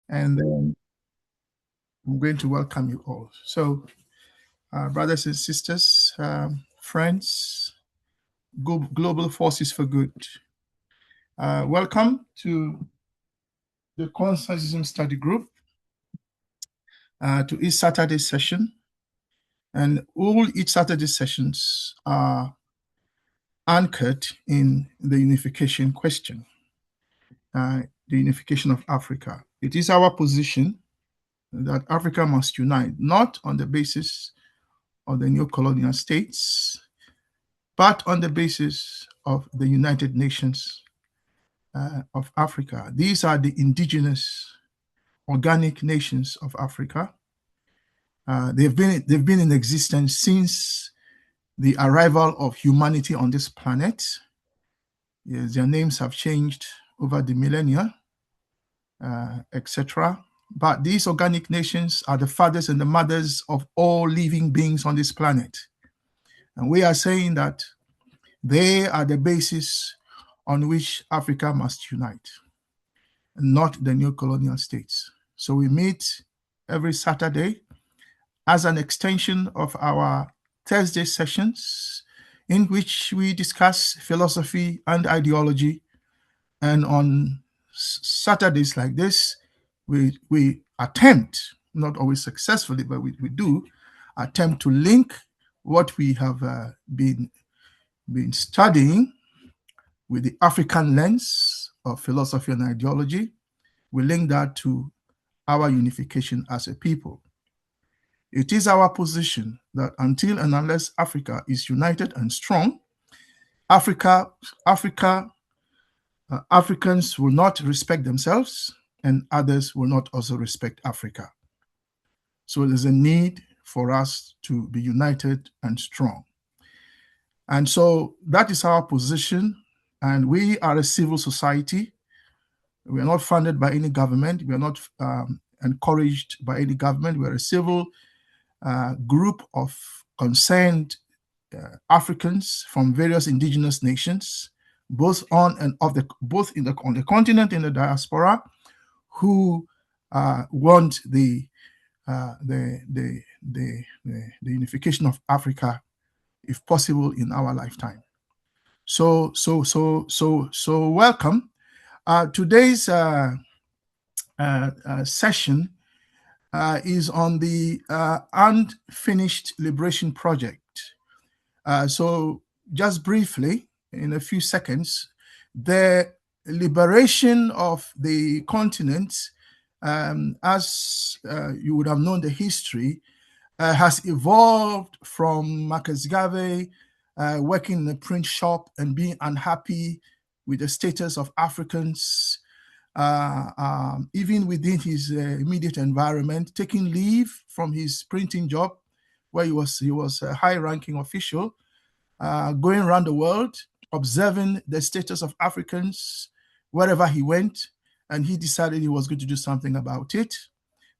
and then I'm going to welcome you all. So, brothers and sisters, friends, global forces for good, welcome to the Consensus Study Group, to each Saturday session. And all each Saturday sessions are anchored in the unification question, the unification of Africa. It is our position that Africa must unite, not on the basis of the new colonial states, but on the basis of the United Nations of Africa. These are the indigenous organic nations of Africa. They've been in existence since the arrival of humanity on this planet. Yes, their names have changed over the millennia, etc. But these organic nations are the fathers and the mothers of all living beings on this planet. And we are saying that they are the basis on which Africa must unite, not the new colonial states. So we meet every Saturday as an extension of our Thursday sessions, in which we discuss philosophy and ideology. And on Saturdays like this, we attempt, not always successfully, but we do attempt to link what we have been studying with the African lens of philosophy and ideology. We link that to our unification as a people. It is our position that until and unless Africa is united and strong, Africans will not respect themselves, and others will not also respect Africa. So there's a need for us to be united and strong. And so that is our position. And we are a civil society. We are not funded by any government. We are not encouraged by any government. We are a civil group of concerned Africans from various indigenous nations, both on the continent and the diaspora, who want the unification of Africa, if possible, in our lifetime. So welcome. Today's session is on the Unfinished Liberation Project. So just briefly, in a few seconds, the liberation of the continent, as you would have known the history, has evolved from Marcus Garvey working in a print shop and being unhappy with the status of Africans, even within his immediate environment, taking leave from his printing job, where he was a high-ranking official, going around the world, observing the status of Africans wherever he went, and he decided he was going to do something about it.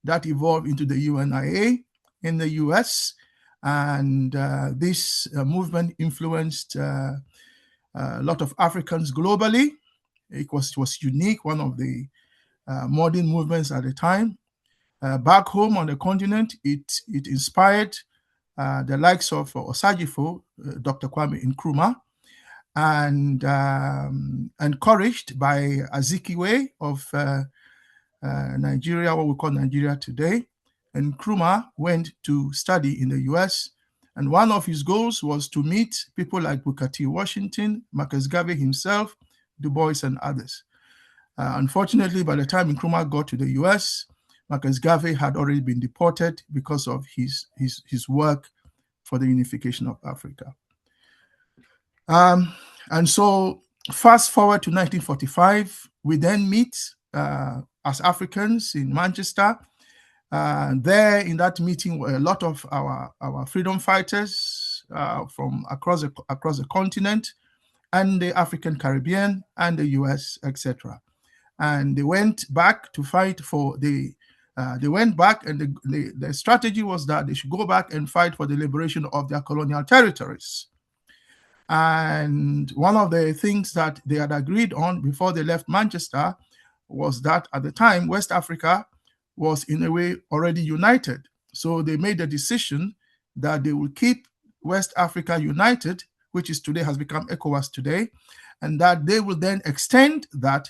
That evolved into the UNIA in the US, and this movement influenced a lot of Africans globally. It was unique, one of the modern movements at the time. Back home on the continent, it inspired the likes of Osajifo, Dr. Kwame Nkrumah, and encouraged by Azikiwe of Nigeria, what we call Nigeria today. And Nkrumah went to study in the US, and one of his goals was to meet people like Booker T. Washington, Marcus Garvey himself, Du Bois, and others. Unfortunately, by the time Nkrumah got to the US, Marcus Garvey had already been deported because of his work for the unification of Africa. And so fast forward to 1945, we then meet as Africans in Manchester. There in that meeting were a lot of our freedom fighters from across the continent, and the African Caribbean and the US, etc. And they went back to fight for they went back, and the strategy was that they should go back and fight for the liberation of their colonial territories. And one of the things that they had agreed on before they left Manchester was that at the time, West Africa was in a way already united. So they made the decision that they will keep West Africa united, which is today has become ECOWAS today, and that they will then extend that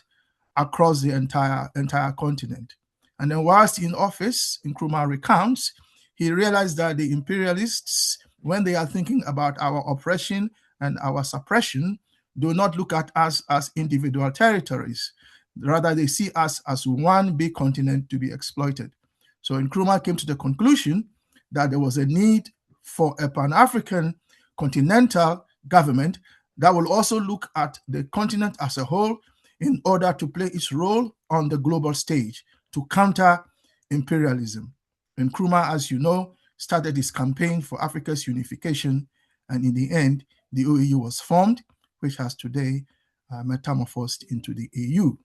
across the entire continent. And then whilst in office, Nkrumah recounts, he realized that the imperialists, when they are thinking about our oppression and our suppression, do not look at us as individual territories. Rather, they see us as one big continent to be exploited. So Nkrumah came to the conclusion that there was a need for a Pan-African continental government that will also look at the continent as a whole in order to play its role on the global stage to counter imperialism. Nkrumah, as you know, started his campaign for Africa's unification, and in the end, the OAU was formed, which has today metamorphosed into the AU.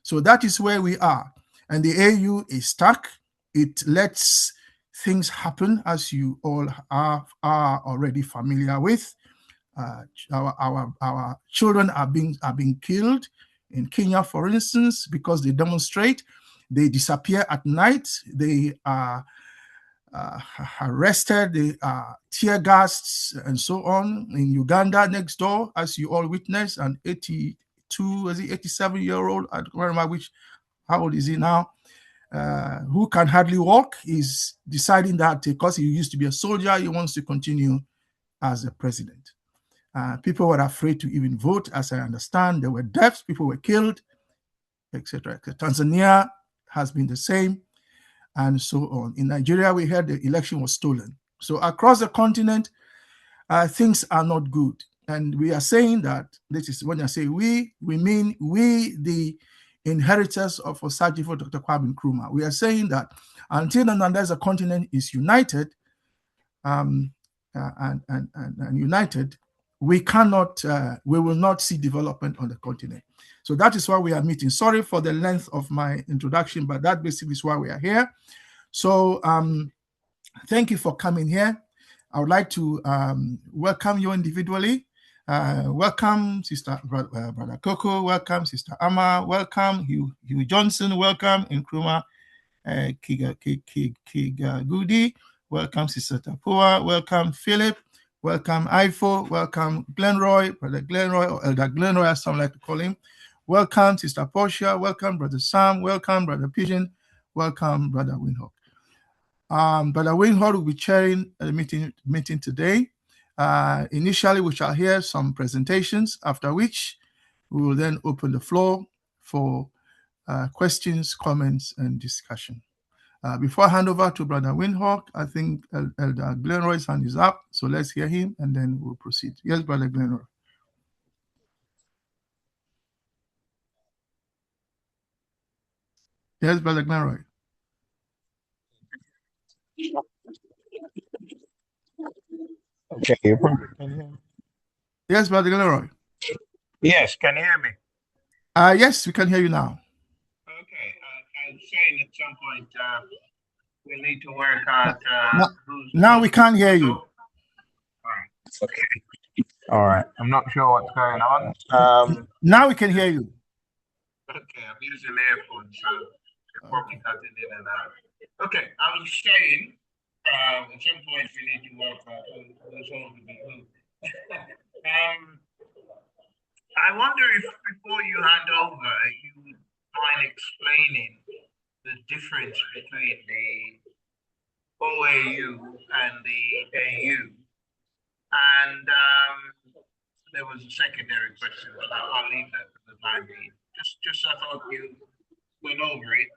So that is where we are. And the AU is stuck. It lets things happen, as you all are already familiar with. Our children are being killed in Kenya, for instance, because they demonstrate. They disappear at night. They are arrested. They are tear gassed and so on. In Uganda, next door, as you all witnessed, an 87-year-old, I don't remember how old is he now, who can hardly walk, is deciding that because he used to be a soldier, he wants to continue as a president. People were afraid to even vote, as I understand. There were deaths, people were killed, etc. Tanzania has been the same, and so on. In Nigeria, we heard the election was stolen. So across the continent, things are not good. And we are saying that, this is when I say we mean we, the inheritors of Osagyefo Dr. Kwame Nkrumah. We are saying that until and unless the continent is united and united, we will not see development on the continent. So that is why we are meeting. Sorry for the length of my introduction, but that basically is why we are here. So thank you for coming here. I would like to welcome you individually. Welcome, Sister Brother Coco. Welcome, Sister Amma. Welcome, Hugh Johnson. Welcome, Nkrumah Kigagudi. Welcome, Sister Tapua. Welcome, Philip. Welcome, Ifo. Welcome, Glenroy, Brother Glenroy, or Elder Glenroy, as some like to call him. Welcome, Sister Portia. Welcome, Brother Sam. Welcome, Brother Pigeon. Welcome, Brother Windhoek. Brother Windhoek will be chairing the meeting today. Initially, we shall hear some presentations, after which we will then open the floor for questions, comments, and discussion. Before I hand over to Brother Windhoek, I think Elder Glenroy's hand is up, so let's hear him, and then we'll proceed. Yes, Brother Glenroy. Yes, Brother Glenroy. Okay, can you hear me? Yes, Brother Glenroy. Yes, can you hear me? Yes, we can hear you now. Okay, I was saying at some point we need to work out now we can't hear you. All right. Okay. All right. I'm not sure what's going on. Now we can hear you. Okay, I'm using earphones, so they're probably cutting in and out. Okay, I was saying at some point we need to work out who's holding the who. I wonder if before you hand over, you would mind explaining the difference between the OAU and the AU. And there was a secondary question, but I'll leave that for the time being. Just I thought you went over it.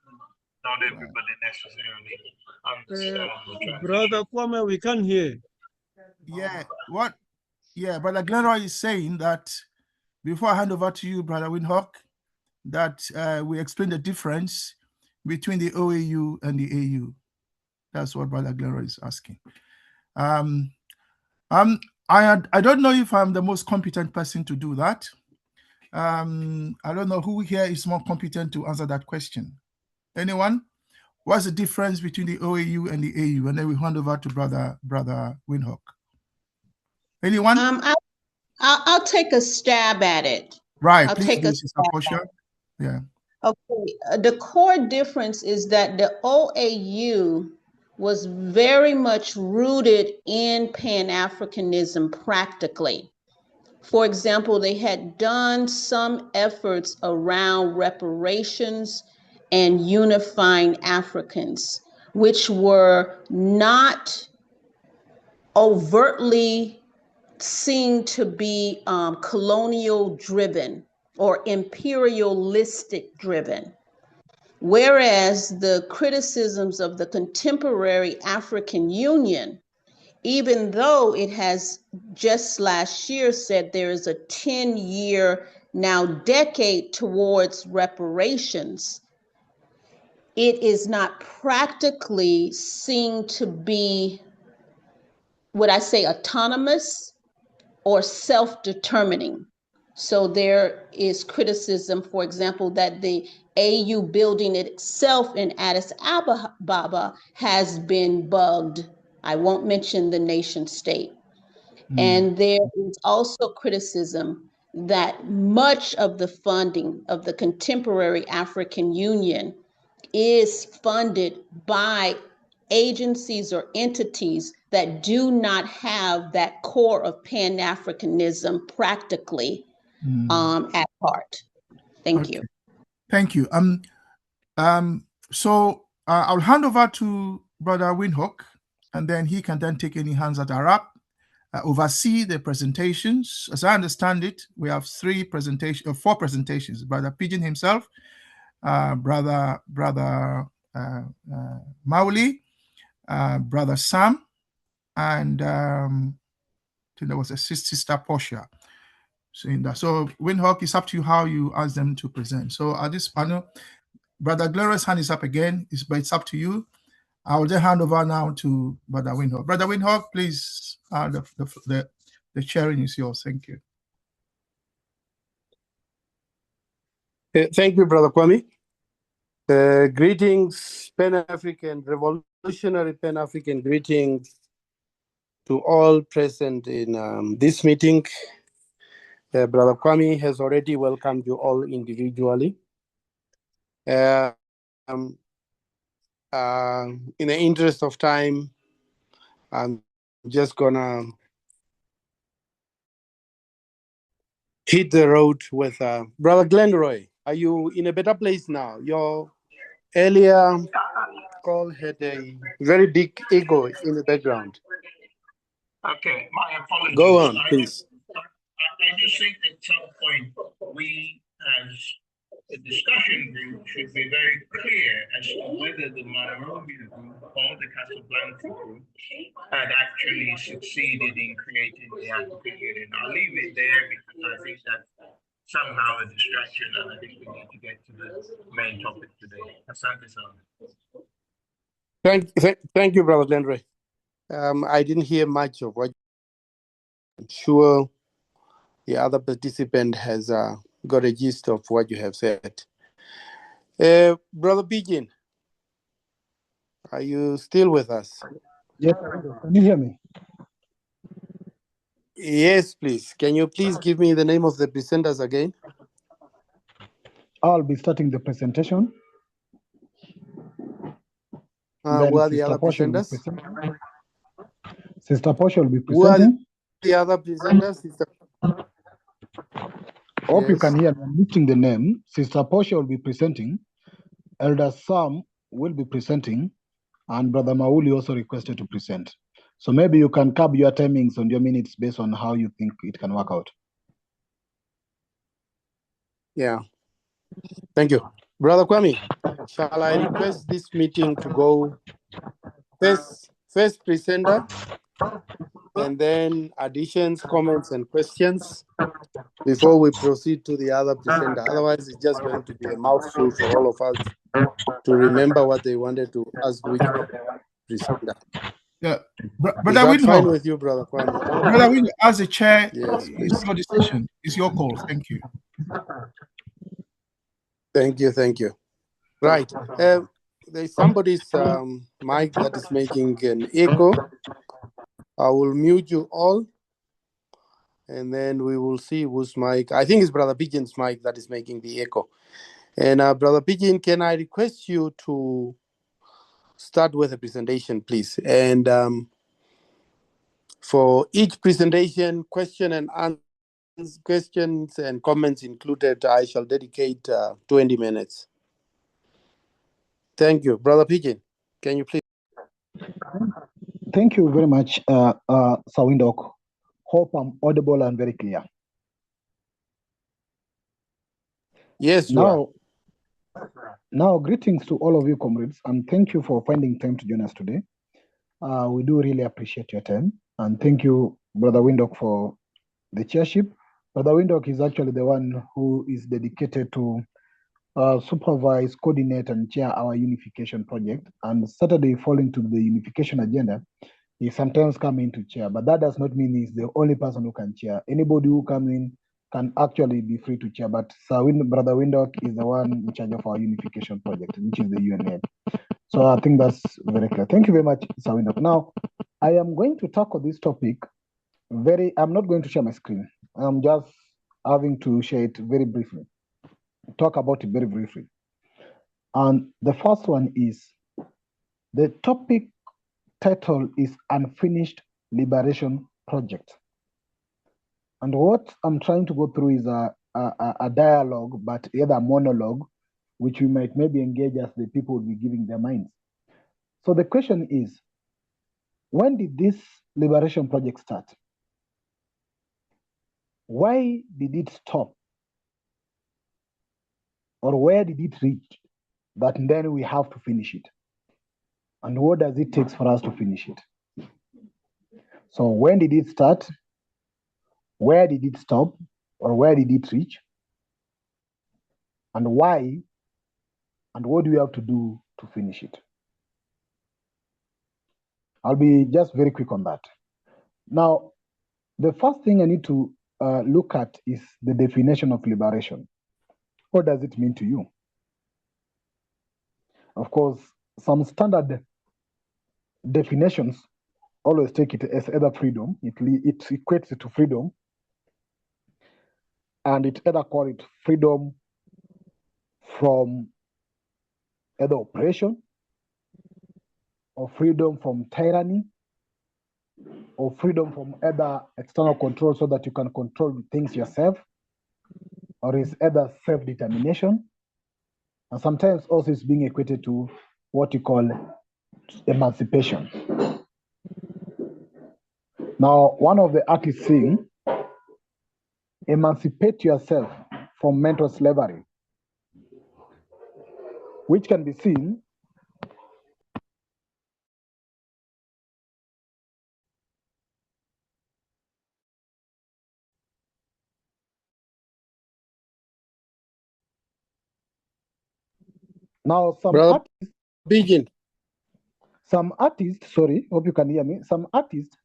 Not everybody necessarily understands. Brother Kwame, we can't hear. Yeah, what? Yeah, Brother Glenroy is saying that before I hand over to you, Brother Windhoek, that we explain the difference between the OAU and the AU. That's what Brother Glenroy is asking. I don't know if I'm the most competent person to do that. I don't know who here is more competent to answer that question. Anyone? What's the difference between the OAU and the AU? And then we hand over to Brother Windhoek. Anyone? I'll take a stab at it. Right. Please do, Sister Portia. Yeah. Okay, the core difference is that the OAU was very much rooted in Pan-Africanism practically. For example, they had done some efforts around reparations and unifying Africans, which were not overtly seen to be colonial driven or imperialistic driven. Whereas the criticisms of the contemporary African Union, even though it has just last year said there is a 10-year now decade towards reparations, it is not practically seen to be, would I say, autonomous or self-determining. So there is criticism, for example, that the AU building itself in Addis Ababa has been bugged. I won't mention the nation state. And there is also criticism that much of the funding of the contemporary African Union is funded by agencies or entities that do not have that core of Pan-Africanism practically at heart. Thank you. Thank you. So I'll hand over to Brother Windhoek, and then he can then take any hands that are up, oversee the presentations. As I understand it, we have four presentations. Brother Pigeon himself, Brother Mauli, Brother Sam, and I think there was a Sister Portia. So Windhoek, it's up to you how you ask them to present. So at this panel, Brother Glorious hand is up again, but it's up to you. I will then hand over now to Brother Windhoek. Brother Windhoek, please, the sharing is yours. Thank you. Thank you, Brother Kwame. Greetings, Pan-African, revolutionary Pan-African greetings to all present in this meeting. Brother Kwame has already welcomed you all individually. In the interest of time, I'm just gonna hit the road with Brother Glenroy. Are you in a better place now? Your earlier call had a very big echo in the background. Okay, my apologies. Go on, please. I just think at some point we, as a discussion group, should be very clear as to whether the Monrovia group or the Casablanca group had actually succeeded in creating the African Union. I'll leave it there because I think that's somehow a distraction, and I think we need to get to the main topic today. Asante-san. Thank you, Brother Glenroy. I didn't hear much of what. I'm sure the other participant has got a gist of what you have said. Brother Pigeon, are you still with us? Yes, can you hear me? Yes, please. Can you please give me the name of the presenters again? I'll be starting the presentation. Who are the other presenters? Sister Portia will be Who are presenting. the other presenters? Hope you can hear me. I'm lifting the name. Sister Portia will be presenting. Elder Sam will be presenting. And Brother Mauli also requested to present. So maybe you can curb your timings on your minutes based on how you think it can work out. Yeah. Thank you. Brother Kwame, shall I request this meeting to go first presenter, and then additions, comments, and questions before we proceed to the other presenter? Otherwise, it's just going to be a mouthful for all of us to remember what they wanted to ask which presenter. Yeah, Brother Windhoek. Fine with you, Brother Kwame? Brother Windhoek, as a chair, yes, it's your decision. It's your call. Thank you. Thank you. Right. There's somebody's mic that is making an echo. I will mute you all, and then we will see whose mic. I think it's Brother Pigeon's mic that is making the echo. And Brother Pigeon, can I request you to start with a presentation, please? And for each presentation, questions and comments included, I shall dedicate 20 minutes. Thank you. Brother Pigeon, can you please? Thank you very much, Sawindok. Hope I'm audible and very clear. Yes, you are. Now, greetings to all of you, comrades, and thank you for finding time to join us today. We do really appreciate your time, and thank you, Brother Windhoek, for the chairship. Brother Windhoek is actually the one who is dedicated to supervise, coordinate, and chair our unification project. And Saturday, falling to the unification agenda, he sometimes come in to chair, but that does not mean he's the only person who can chair. Anybody who comes in can actually be free to chair, but Brother Windhoek is the one in charge of our unification project, which is the UNN. So I think that's very clear. Thank you very much, Sir Windhoek. Now, I am going to tackle this topic I'm not going to share my screen. I'm just having to share it very briefly, talk about it very briefly. And the first one is, the topic title is Unfinished Liberation Project. And what I'm trying to go through is a dialogue, but either a monologue, which we might maybe engage as the people will be giving their minds. So the question is, when did this liberation project start? Why did it stop? Or where did it reach that then we have to finish it? And what does it take for us to finish it? So when did it start? Where did it stop? Or where did it reach? And why? And what do we have to do to finish it? I'll be just very quick on that. Now, the first thing I need to look at is the definition of liberation. What does it mean to you? Of course, some standard definitions always take it as either freedom, it equates it to freedom, and it either call it freedom from either oppression, or freedom from tyranny, or freedom from either external control so that you can control things yourself, or is either self-determination, and sometimes also is being equated to what you call emancipation. Now, one of the artists sing, emancipate yourself from mental slavery, which can be seen now. Some artists, sorry, hope you can hear me. Some artists,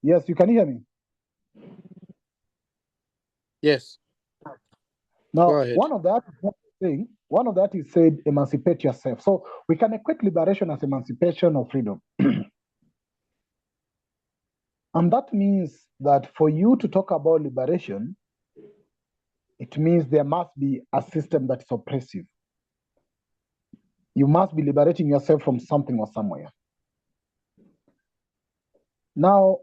yes, you can hear me. Yes. Now, one of that is said, emancipate yourself. So we can equate liberation as emancipation or freedom. And that means that for you to talk about liberation, it means there must be a system that is oppressive. You must be liberating yourself from something or somewhere. Now,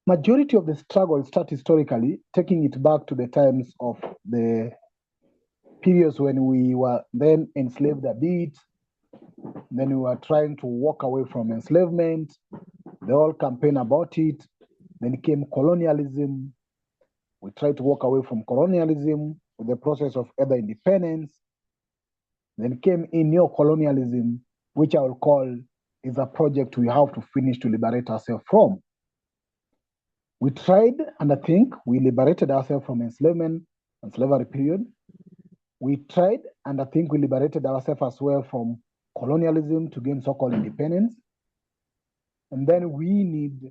majority of the struggle starts historically, taking it back to the times of the periods when we were then enslaved a bit, then we were trying to walk away from enslavement, the whole campaign about it, then came colonialism. We tried to walk away from colonialism with the process of either independence. Then came in neo-colonialism, which I will call is a project we have to finish to liberate ourselves from. We tried, and I think we liberated ourselves from enslavement and slavery period. We tried, and I think we liberated ourselves as well from colonialism to gain so-called independence. And then we need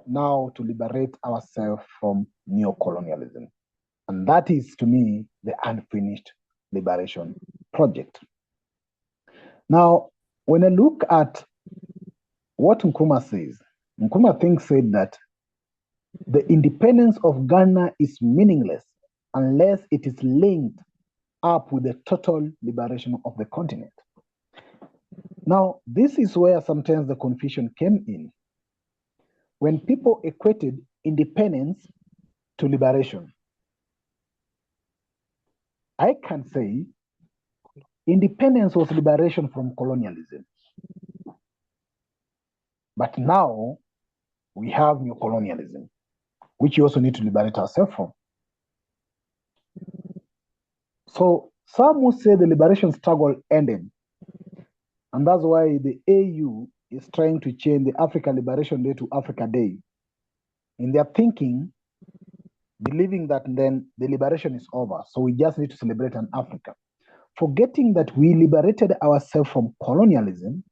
now to liberate ourselves from neo-colonialism. And that is, to me, the unfinished liberation project. Now, when I look at what Nkrumah says, Nkrumah said that the independence of Ghana is meaningless unless it is linked up with the total liberation of the continent. Now, this is where sometimes the confusion came in. When people equated independence to liberation, I can say independence was liberation from colonialism. But now we have new colonialism, which we also need to liberate ourselves from. So some would say the liberation struggle ended. And that's why the AU is trying to change the Africa Liberation Day to Africa Day. In their thinking, believing that then the liberation is over. So we just need to celebrate an Africa. Forgetting that we liberated ourselves from colonialism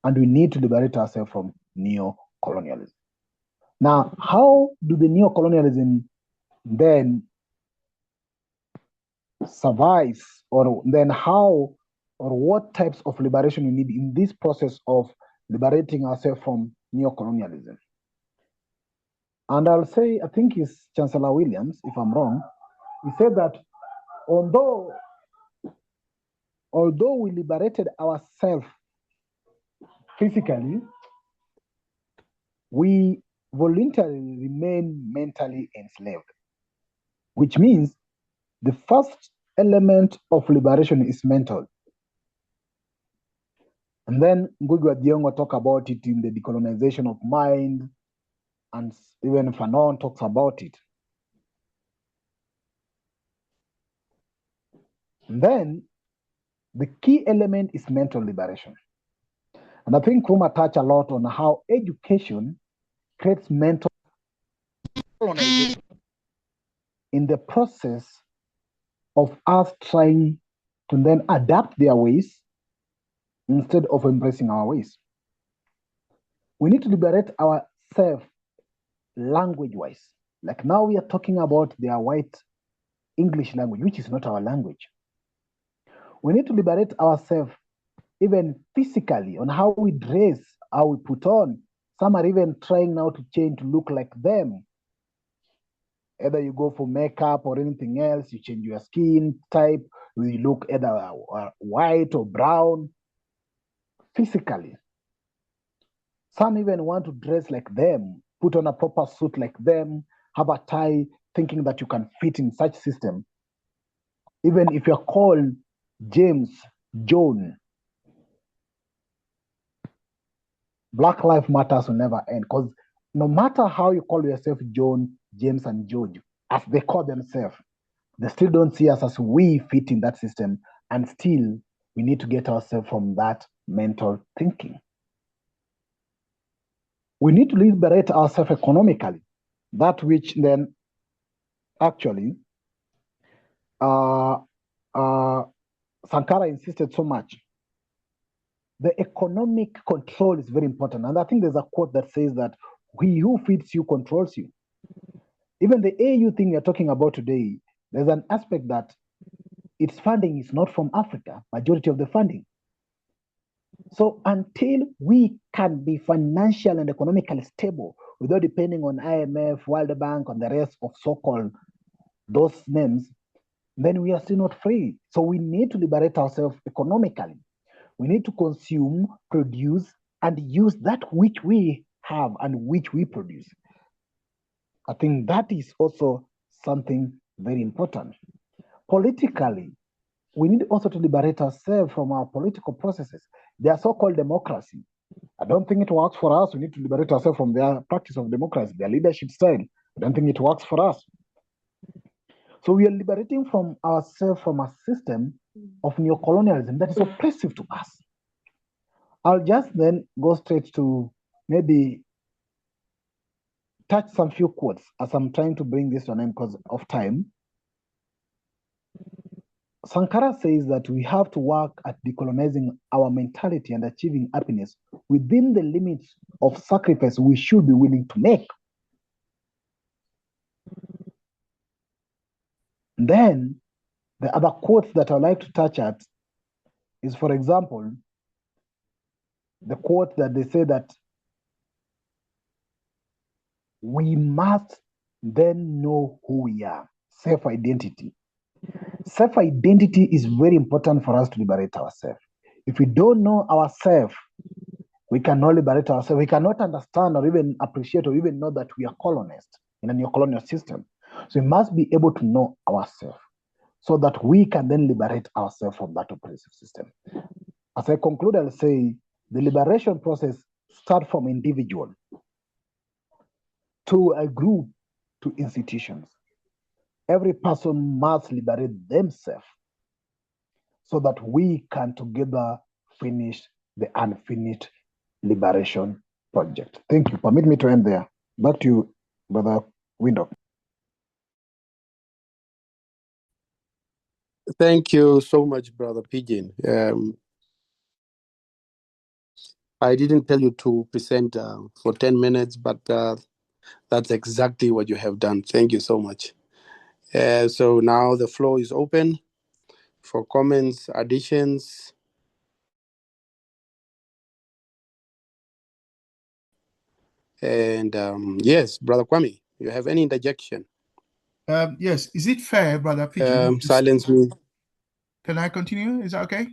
and we need to liberate ourselves from neo-colonialism. Now, how do the neo-colonialism then survive, or then how or what types of liberation we need in this process of liberating ourselves from neo-colonialism? And I'll say, I think it's Chancellor Williams, if I'm wrong, he said that although we liberated ourselves physically, we voluntarily remain mentally enslaved, which means the first element of liberation is mental. And then Ngugi wa Thiong'o talk about it in the decolonization of mind, and even Fanon talks about it. And then the key element is mental liberation. And I think Nkrumah touched a lot on how education creates mental colonization in the process of us trying to then adapt their ways instead of embracing our ways. We need to liberate ourselves language-wise. Like now we are talking about their white English language, which is not our language. We need to liberate ourselves even physically on how we dress, how we put on. Some are even trying now to change to look like them. Either you go for makeup or anything else, you change your skin type, you look either white or brown physically. Some even want to dress like them, put on a proper suit like them, have a tie, thinking that you can fit in such system. Even if you're called James, John, Black Lives Matters will never end, because no matter how you call yourself John, James, and George, as they call themselves, they still don't see us as we fit in that system, and still we need to get ourselves from that mental thinking. We need to liberate ourselves economically, that which then actually Sankara insisted so much. The economic control is very important. And I think there's a quote that says that he who feeds you controls you. Even the AU thing we're talking about today, there's an aspect that its funding is not from Africa, majority of the funding. So until we can be financial and economically stable without depending on IMF, World Bank, and the rest of so-called those names, then we are still not free. So we need to liberate ourselves economically. We need to consume, produce, and use that which we have and which we produce. I think that is also something very important. Politically, we need also to liberate ourselves from our political processes. They are so-called democracy. I don't think it works for us. We need to liberate ourselves from their practice of democracy, their leadership style. I don't think it works for us. So we are liberating from ourselves from a system of neocolonialism that is oppressive to us. I'll just then go straight to maybe touch some few quotes as I'm trying to bring this to an end because of time. Sankara says that we have to work at decolonizing our mentality and achieving happiness within the limits of sacrifice we should be willing to make. Then the other quotes that I'd like to touch at is, for example, the quote that they say that we must then know who we are, self-identity. Self-identity is very important for us to liberate ourselves. If we don't know ourselves, we cannot liberate ourselves. We cannot understand or even appreciate or even know that we are colonized in a neo-colonial system. So we must be able to know ourselves so that we can then liberate ourselves from that oppressive system. As I conclude, I'll say the liberation process starts from individual to a group to institutions. Every person must liberate themselves so that we can together finish the unfinished liberation project. Thank you. Permit me to end there. Back to you, Brother Window. Thank you so much, Brother Pigeon. I didn't tell you to present for 10 minutes, but that's exactly what you have done. Thank you so much. So now the floor is open for comments, additions. And yes, Brother Kwame, you have any interjection? Yes. Is it fair, Brother Pigeon? Silence me. Can I continue? Is that okay?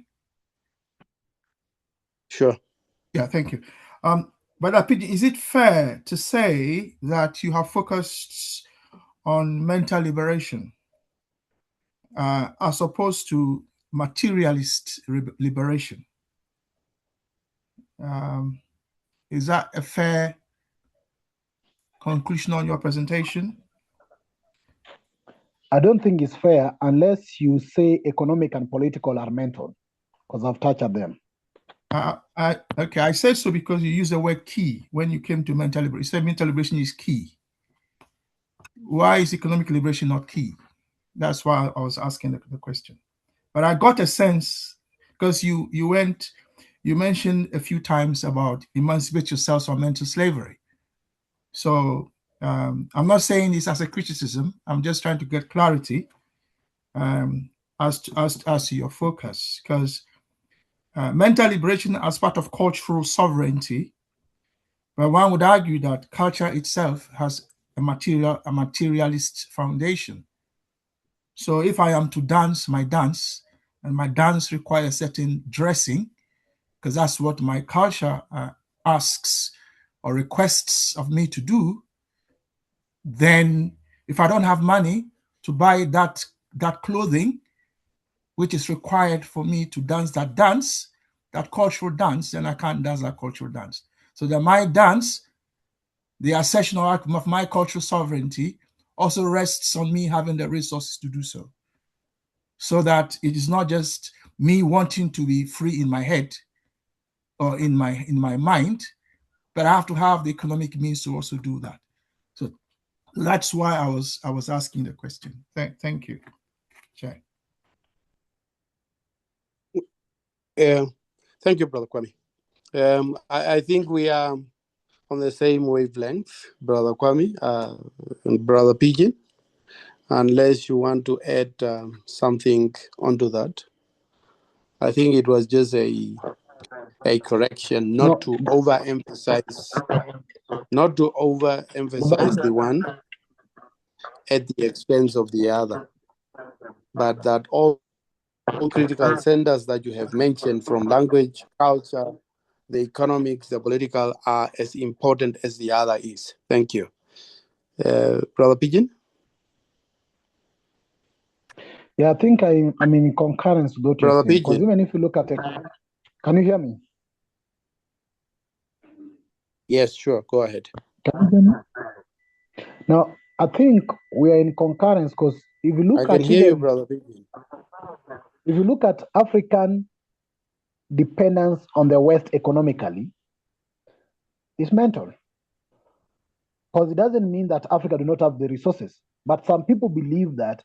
Sure. Yeah, thank you. Brother Pigeon, is it fair to say that you have focused on mental liberation as opposed to materialist liberation? Is that a fair conclusion on your presentation? I don't think it's fair unless you say economic and political are mental, because I've touched on them. Okay, I said so because you used the word key when you came to mental liberation. You said mental liberation is key. Why is economic liberation not key? That's why I was asking the question. But I got a sense because you mentioned a few times about emancipate yourselves from mental slavery. So I'm not saying this as a criticism. I'm just trying to get clarity as to your focus, because mental liberation as part of cultural sovereignty, but one would argue that culture itself has a materialist foundation. So if I am to dance my dance, and my dance requires certain dressing, because that's what my culture asks or requests of me to do, then if I don't have money to buy that clothing, which is required for me to dance that dance, that cultural dance, then I can't dance that cultural dance. So that my dance, the assertion of my cultural sovereignty, also rests on me having the resources to do so. So that it is not just me wanting to be free in my head or in my mind, but I have to have the economic means to also do that. So that's why I was asking the question. Thank you, Chair. Thank you, Brother Kwame. I think we are on the same wavelength, Brother Kwame and Brother Pigeon, unless you want to add something onto that. I think it was just a correction, not to overemphasize the one at the expense of the other, but that all critical centers that you have mentioned, from language, culture, the economics, the political, are as important as the other is. Thank you. Brother Pigeon? Yeah, I think I'm in concurrence with what you're saying. Because even if you look at it, can you hear me? Yes, sure. Go ahead. Can you hear me? Now, I think we are in concurrence because if you look I can hear you, Brother Pigeon. If you look at African dependence on the West economically, it's mental. Because it doesn't mean that Africa do not have the resources. But some people believe that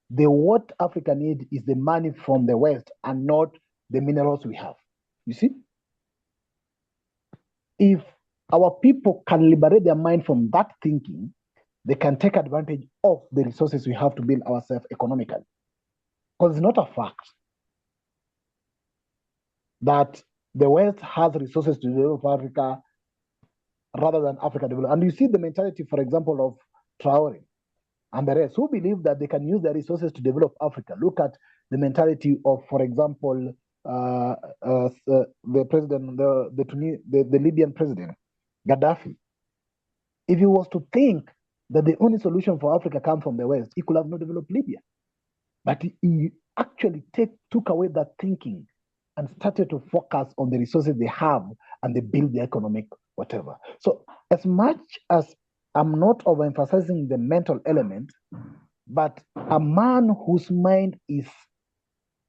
what Africa needs is the money from the West and not the minerals we have. You see? If our people can liberate their mind from that thinking, they can take advantage of the resources we have to build ourselves economically. Because it's not a fact that the West has resources to develop Africa rather than Africa develop. And you see the mentality, for example, of Traore and the rest who believe that they can use their resources to develop Africa. Look at the mentality of, for example, the president, the Libyan president, Gaddafi. If he was to think that the only solution for Africa comes from the West, he could have not developed Libya. But he actually took away that thinking and started to focus on the resources they have, and they build the economic whatever. So as much as I'm not overemphasizing the mental element, but a man whose mind is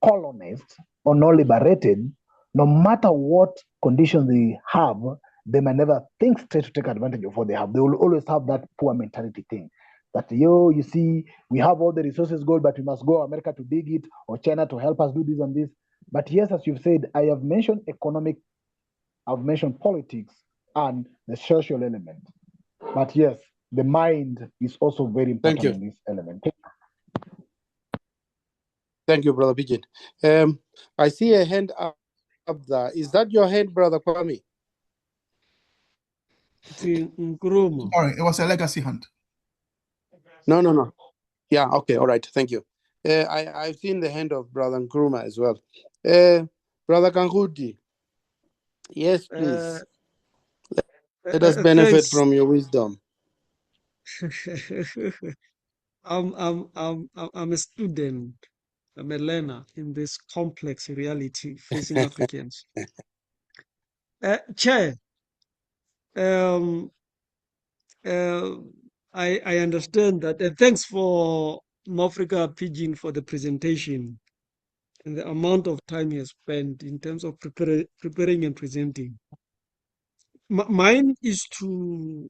colonized or not liberated, no matter what conditions they have, they might never think straight to take advantage of what they have. They will always have that poor mentality thing. That, you see, we have all the resources gold, but we must go America to dig it, or China to help us do this and this. But yes, as you've said, I have mentioned economic, I've mentioned politics and the social element. But yes, the mind is also very important in this element. Thank you, Brother Pigeon. I see a hand up there. Is that your hand, Brother Kwame? Sorry, it was a legacy hand. No. Yeah, okay, all right, thank you. I've seen the hand of Brother Nkrumah as well. Brother Kanguti, yes, please. Let us benefit from your wisdom. I'm a student. I'm a learner in this complex reality facing Africans. Chair, I understand that. Thanks for Mafrica Pigeon for the presentation and the amount of time he has spent in terms of preparing and presenting. Mine is to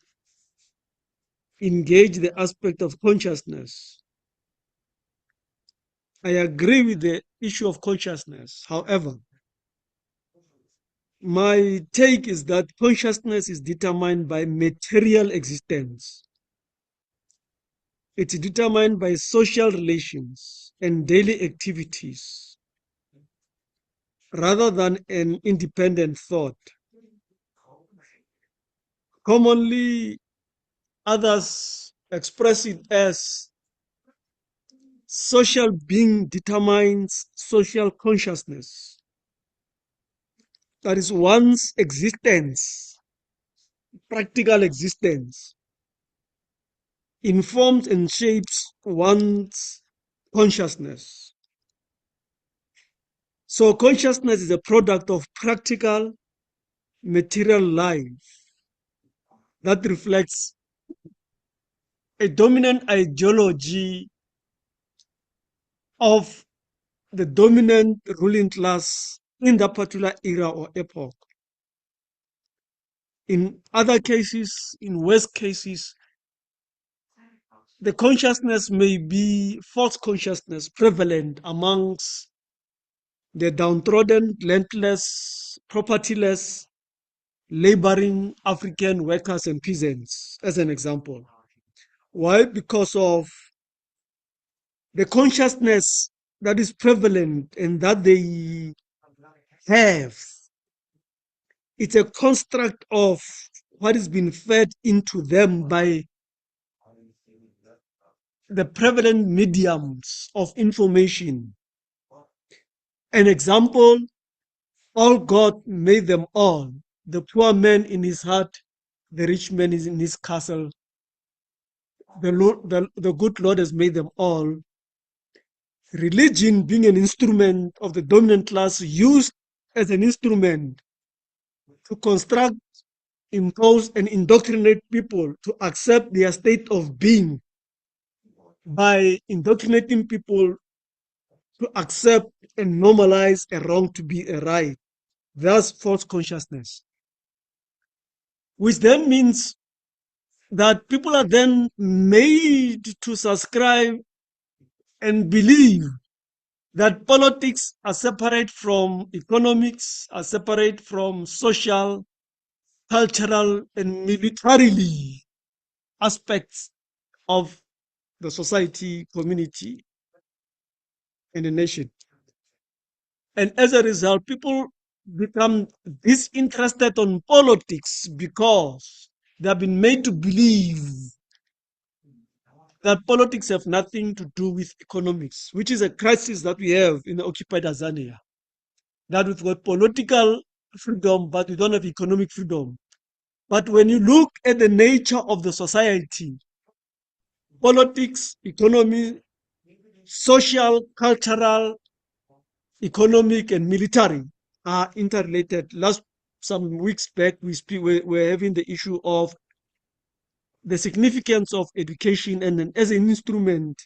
engage the aspect of consciousness. I agree with the issue of consciousness. However, my take is that consciousness is determined by material existence. It's determined by social relations and daily activities rather than an independent thought. Commonly, others express it as social being determines social consciousness. That is, one's existence, practical existence, informs and shapes one's consciousness. So consciousness is a product of practical material life that reflects a dominant ideology of the dominant ruling class in that particular era or epoch. In other cases, in worst cases, the consciousness may be false consciousness prevalent amongst the downtrodden, landless, propertyless, laboring African workers and peasants, as an example. Why? Because of the consciousness that is prevalent and that they have. It's a construct of what is being fed into them by the prevalent mediums of information. An example, all God made them all. The poor man in his heart, the rich man is in his castle. The good Lord has made them all. Religion being an instrument of the dominant class, used as an instrument to construct, impose, and indoctrinate people to accept their state of being by indoctrinating people to accept and normalize a wrong to be a right. Thus, false consciousness. Which then means that people are then made to subscribe and believe that politics are separate from economics, are separate from social, cultural, and militarily aspects of the society, community, and the nation. And as a result, people become disinterested on politics because they have been made to believe that politics have nothing to do with economics, which is a crisis that we have in occupied Tanzania. That we've got political freedom, but we don't have economic freedom. But when you look at the nature of the society, politics, economy, social, cultural, economic, and military are interrelated. Some weeks back, we're having the issue of the significance of education and as an instrument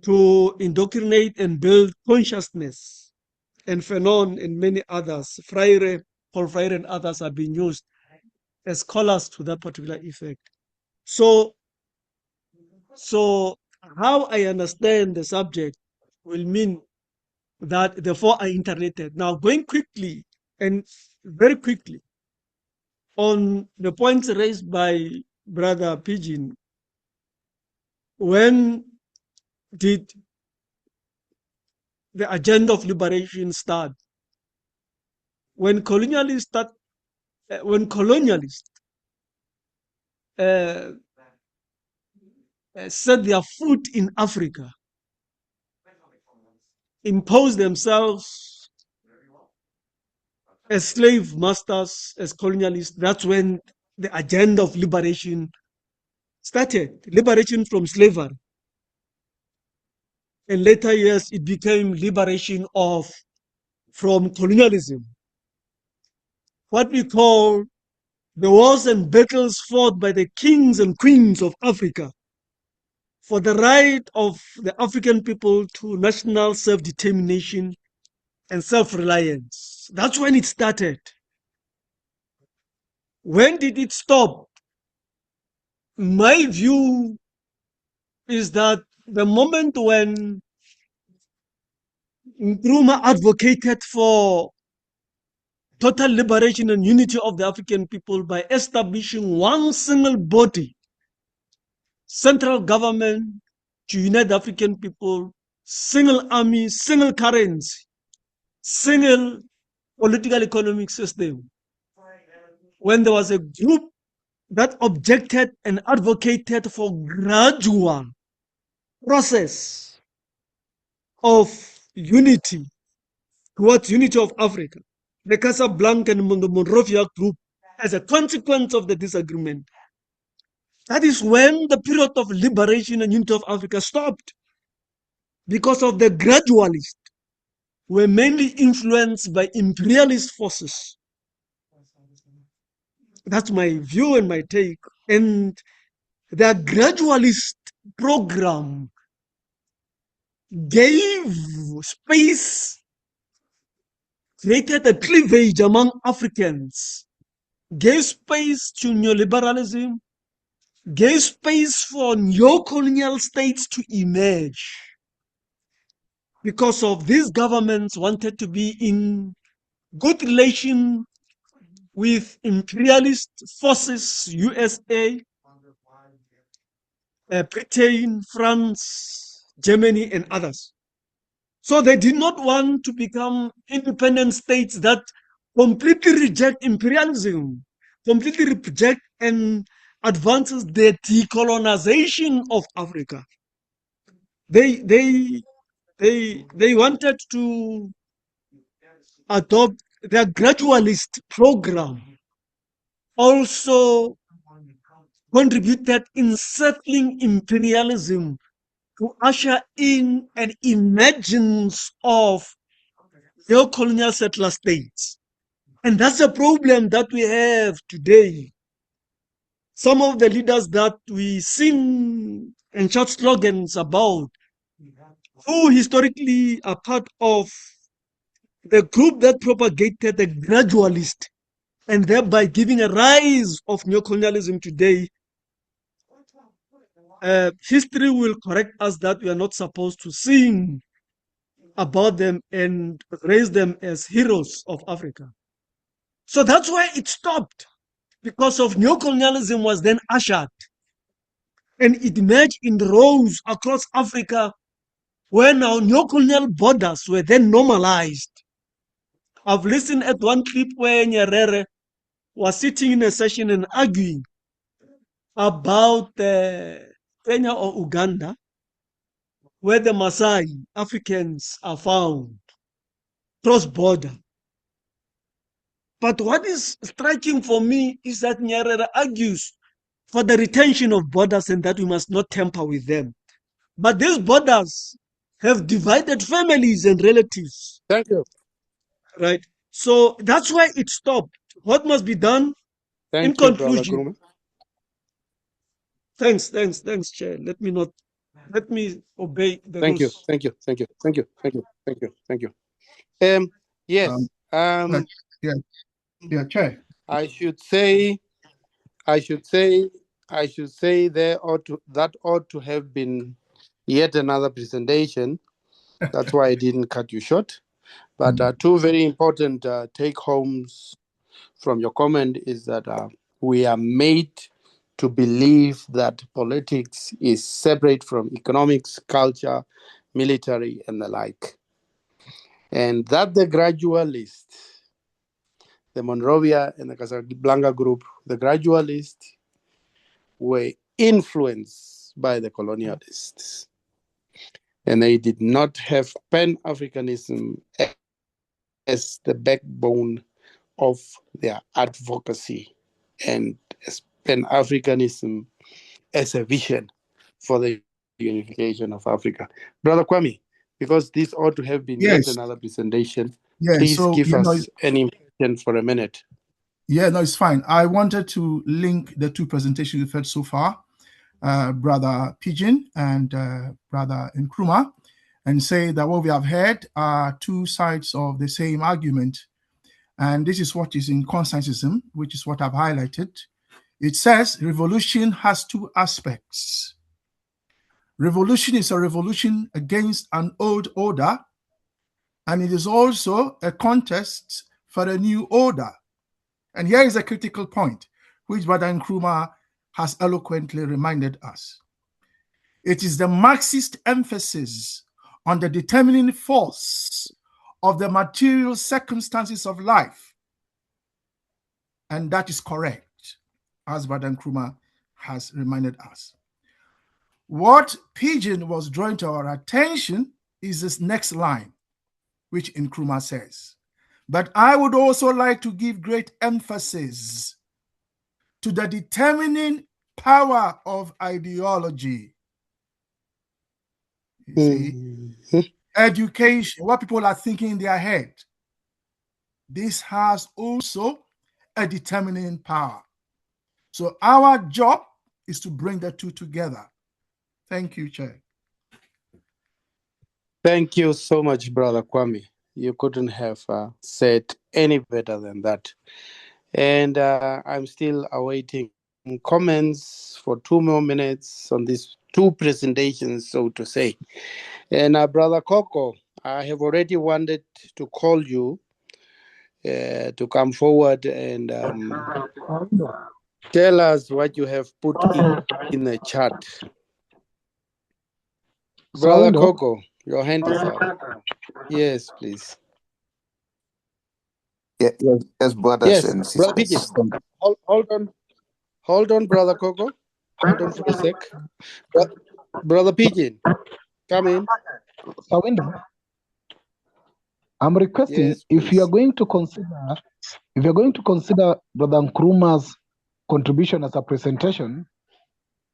to indoctrinate and build consciousness. And Fanon and many others, Paul Freire and others have been used as scholars to that particular effect. So how I understand the subject will mean that the four are interrelated. Now, going quickly and very quickly on the points raised by Brother Pigeon, when did the agenda of liberation start? When colonialists set their foot in Africa, imposed themselves as slave masters, as colonialists, that's when the agenda of liberation started, liberation from slavery. In later years, it became liberation from colonialism. What we call the wars and battles fought by the kings and queens of Africa for the right of the African people to national self-determination and self-reliance. That's when it started. When did it stop? My view is that the moment when Nkrumah advocated for total liberation and unity of the African people by establishing one single body, central government to unite the African people, single army, single currency, single political economic system. When there was a group that objected and advocated for gradual process of unity towards unity of Africa, the Casablanca and the Monrovia group, as a consequence of the disagreement, that is when the period of liberation and unity of Africa stopped, because of the gradualists were mainly influenced by imperialist forces. That's my view and my take. And the gradualist program gave space, created a cleavage among Africans, gave space to neoliberalism, gave space for neo-colonial states to emerge. Because of these governments wanted to be in good relation with imperialist forces, USA, Britain, France, Germany, and others. So they did not want to become independent states that completely reject imperialism, completely reject and advances the decolonization of Africa. They wanted to adopt their gradualist program, also contributed in settling imperialism to usher in an emergence of neo-colonial settler states. And that's a problem that we have today. Some of the leaders that we sing and shout slogans about, who historically are part of the group that propagated the gradualist and thereby giving a rise of neocolonialism today, history will correct us that we are not supposed to sing about them and raise them as heroes of Africa. So that's why it stopped, because of neocolonialism was then ushered, and it emerged in rows across Africa, where now neocolonial borders were then normalized. I've listened at one clip where Nyerere was sitting in a session and arguing about Kenya or Uganda, where the Maasai Africans are found, cross-border. But what is striking for me is that Nyerere argues for the retention of borders and that we must not tamper with them. But these borders have divided families and relatives, Thank you. right? So that's why it stopped. What must be done in Thank you, Brother conclusion? Gruma. Thanks, Chair. Let me obey the Thank you. rules. Thank you. Thank you. Thank you. Thank you. Thank you. Thank you. Yes. Yeah, Chair. I should say that ought to have been yet another presentation. That's why I didn't cut you short. But two very important take homes from your comment is that we are made to believe that politics is separate from economics, culture, military, and the like. And that the gradualist, the Monrovia and the Casablanca group, the gradualists were influenced by the colonialists. And they did not have Pan-Africanism as the backbone of their advocacy and Pan-Africanism as a vision for the unification of Africa. Brother Kwame, because this ought to have been yet another presentation, please give us an impression for a minute. Yeah, no, it's fine. I wanted to link the two presentations we've heard so far, Brother Pigeon and Brother Nkrumah, and say that what we have heard are two sides of the same argument. And this is what is in Constantism, which is what I've highlighted. It says revolution has two aspects. Revolution is a revolution against an old order, and it is also a contest for a new order. And here is a critical point, which Brother Nkrumah has eloquently reminded us. It is the Marxist emphasis on the determining force of the material circumstances of life. And that is correct, as Brother Nkrumah has reminded us. What Pigeon was drawing to our attention is this next line, which Nkrumah says. But I would also like to give great emphasis to the determining power of ideology. You see, education, what people are thinking in their head, this has also a determining power. So our job is to bring the two together. Thank you, Chair. Thank you so much, Brother Kwame. You couldn't have said any better than that. And I'm still awaiting comments for 2 more minutes on these two presentations, so to say. And Brother Coco, I have already wanted to call you to come forward and tell us what you have put in the chat. Brother Coco, your hand is up. Yes, please. Yes, brothers and sisters. Brother Pigeon, hold on, Brother Coco. Hold on for a sec. Brother Pigeon, come in. Sawindo, I'm requesting, if you're going to consider Brother Nkrumah's contribution as a presentation,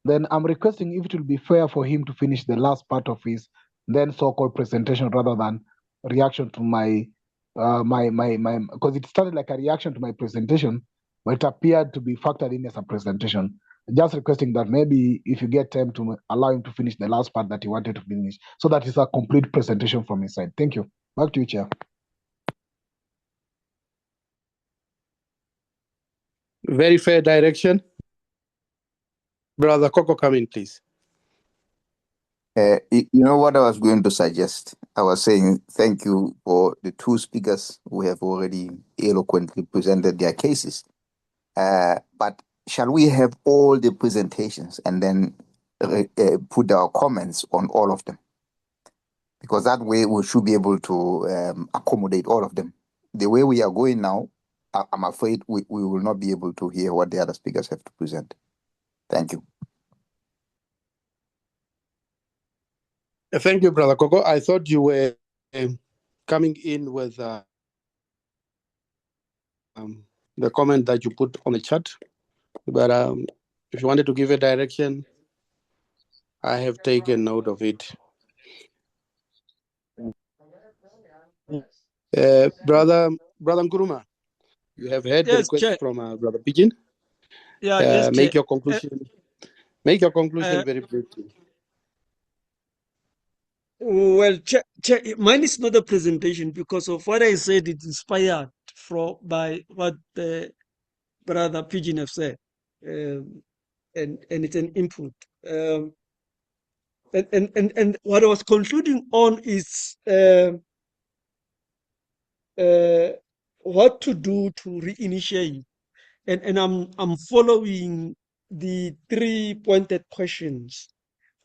then I'm requesting if it will be fair for him to finish the last part of his then so-called presentation rather than reaction to my because it started like a reaction to my presentation, but it appeared to be factored in as a presentation. Just requesting that maybe if you get time to allow him to finish the last part that he wanted to finish, so that is a complete presentation from his side. Thank you. Back to you, Chair. Very fair direction. Brother Coco, come in, please. You know what I was going to suggest? I was saying thank you for the two speakers who have already eloquently presented their cases. But shall we have all the presentations and then put our comments on all of them? Because that way we should be able to accommodate all of them. The way we are going now, I'm afraid we will not be able to hear what the other speakers have to present. Thank you. Thank you, Brother Coco. I thought you were coming in with the comment that you put on the chat. But if you wanted to give a direction, I have taken note of it. Brother Nkuruma, you have heard the request from Brother Pidgin. Yeah, make your conclusion. Make your conclusion very briefly. Well, mine is not a presentation because of what I said. It's inspired by what Brother Pidgin have said, and it's an input. And what I was concluding on is what to do to reinitiate, and I'm following the 3 pointed questions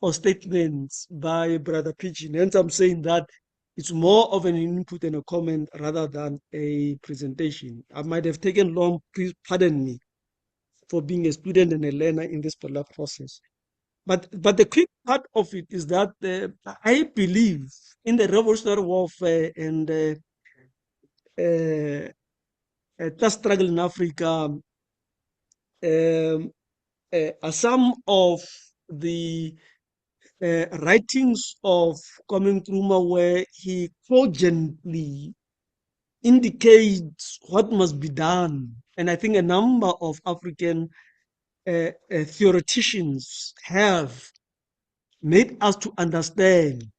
or statements by Brother Pidgin. Hence, I'm saying that it's more of an input and a comment rather than a presentation. I might have taken long, please pardon me for being a student and a learner in this particular process. But the quick part of it is that I believe in the revolutionary warfare and class struggle in Africa. Some of the writings of Kwame Nkrumah, where he cogently indicates what must be done, and I think a number of African theoreticians have made us to understand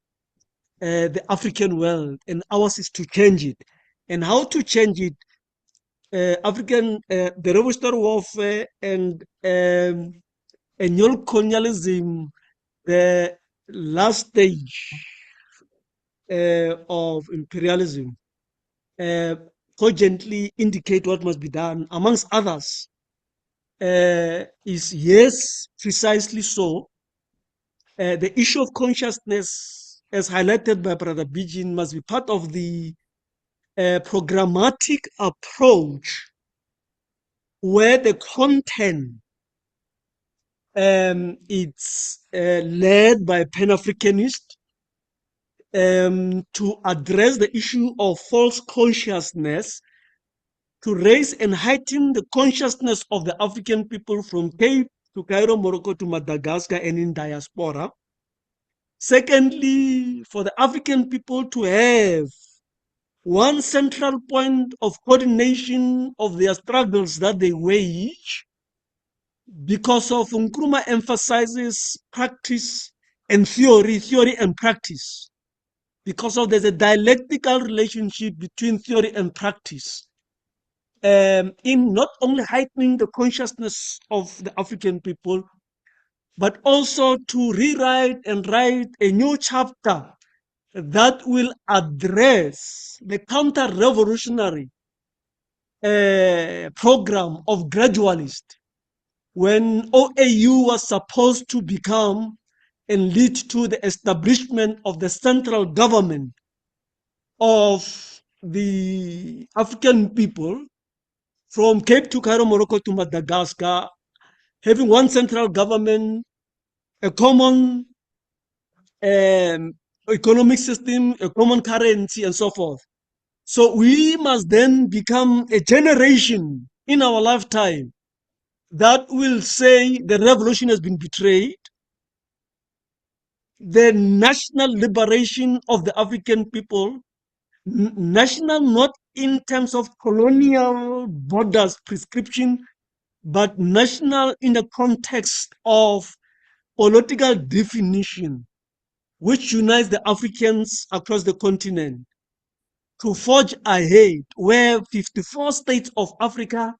the African world, and ours is to change it. And how to change it? The revolutionary warfare and neo-colonialism, the last stage of imperialism, cogently indicate what must be done, amongst others, is yes, precisely so. The issue of consciousness, as highlighted by Brother Pidgin, must be part of the programmatic approach where the content it's led by Pan-Africanists to address the issue of false consciousness, to raise and heighten the consciousness of the African people from Cape to Cairo, Morocco to Madagascar and in diaspora. Secondly, for the African people to have one central point of coordination of their struggles that they wage, because of Nkrumah emphasizes practice and theory and practice, because of there's a dialectical relationship between theory and practice, in not only heightening the consciousness of the African people, but also to rewrite and write a new chapter that will address the counter-revolutionary program of gradualist, when OAU was supposed to become and lead to the establishment of the central government of the African people from Cape to Cairo, Morocco to Madagascar, having one central government, a common economic system, a common currency, and so forth. So we must then become a generation in our lifetime that will say the revolution has been betrayed, the national liberation of the African people, national not in terms of colonial borders prescription, but national in the context of political definition, which unites the Africans across the continent to forge ahead, where 54 states of Africa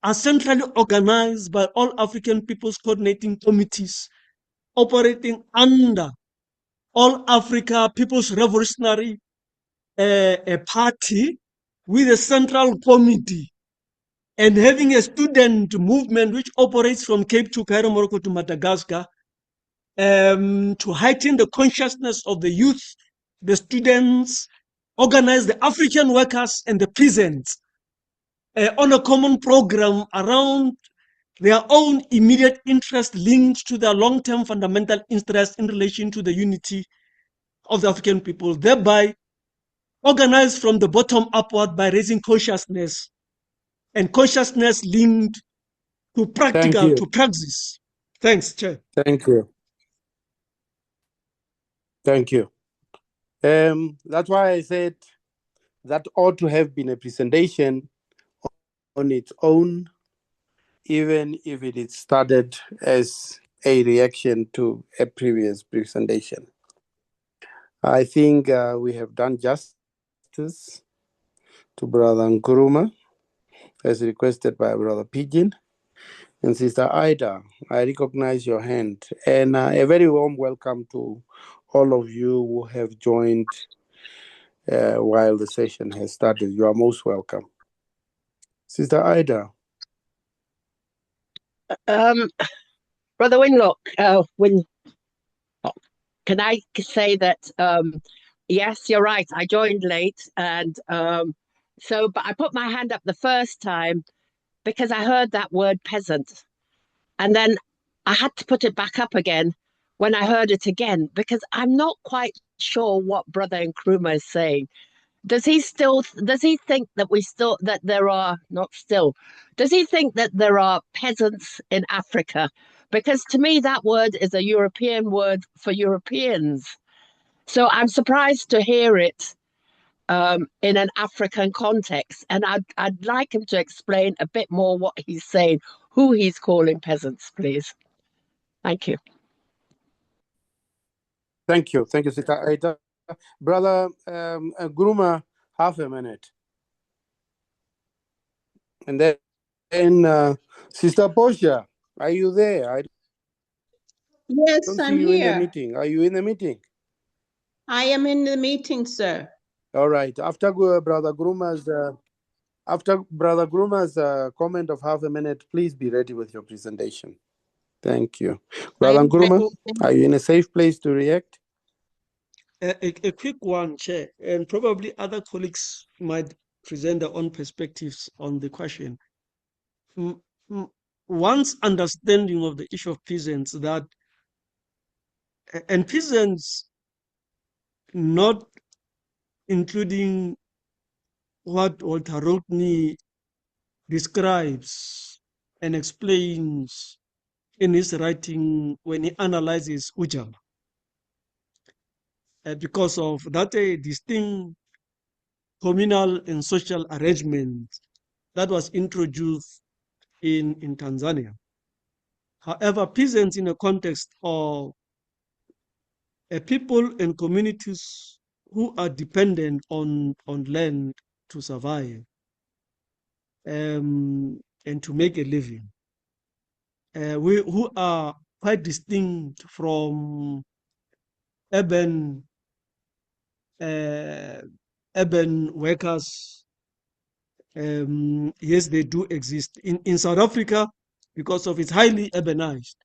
are centrally organized by all African peoples coordinating committees operating under All Africa People's Revolutionary Party, with a central committee, and having a student movement which operates from Cape to Cairo, Morocco to Madagascar, to heighten the consciousness of the youth, the students, organize the African workers and the peasants on a common program around their own immediate interest linked to their long-term fundamental interest in relation to the unity of the African people, thereby organize from the bottom upward by raising consciousness, and consciousness linked to practical, to praxis. Thanks, Chair. Thank you. Thank you. That's why I said that ought to have been a presentation on its own, even if it is started as a reaction to a previous presentation. I think we have done justice to Brother Nkrumah, as requested by Brother Pidgin. And Sister Ida, I recognize your hand. And a very warm welcome to all of you who have joined while the session has started. You are most welcome. Sister Ida. Brother Winlock, can I say that, yes, you're right, I joined late. And but I put my hand up the first time because I heard that word peasant. And then I had to put it back up again when I heard it again, because I'm not quite sure what Brother Nkrumah is saying. Does he think that does he think that there are peasants in Africa? Because to me, that word is a European word for Europeans. So I'm surprised to hear it in an African context. And I'd like him to explain a bit more what he's saying, who he's calling peasants, please. Thank you. Thank you. Thank you, Sister Ida. Brother Nkrumah, half a minute. And then Sister Portia, are you there? I Yes, don't I'm see you in the here. meeting. Are you in the meeting? I am in the meeting, sir. All right. After Brother Nkrumah's comment of half a minute, please be ready with your presentation. Thank you. Brother Nkrumah, are you in a safe place to react? A quick one, Chair, and probably other colleagues might present their own perspectives on the question. One's understanding of the issue of peasants, and peasants, not including what Walter Rodney describes and explains in his writing when he analyzes Ujamaa. Because of that distinct communal and social arrangement that was introduced in Tanzania. However, peasants in the context of people and communities who are dependent on land to survive and to make a living, who are quite distinct from urban workers. Yes, they do exist in South Africa because of it's highly urbanized.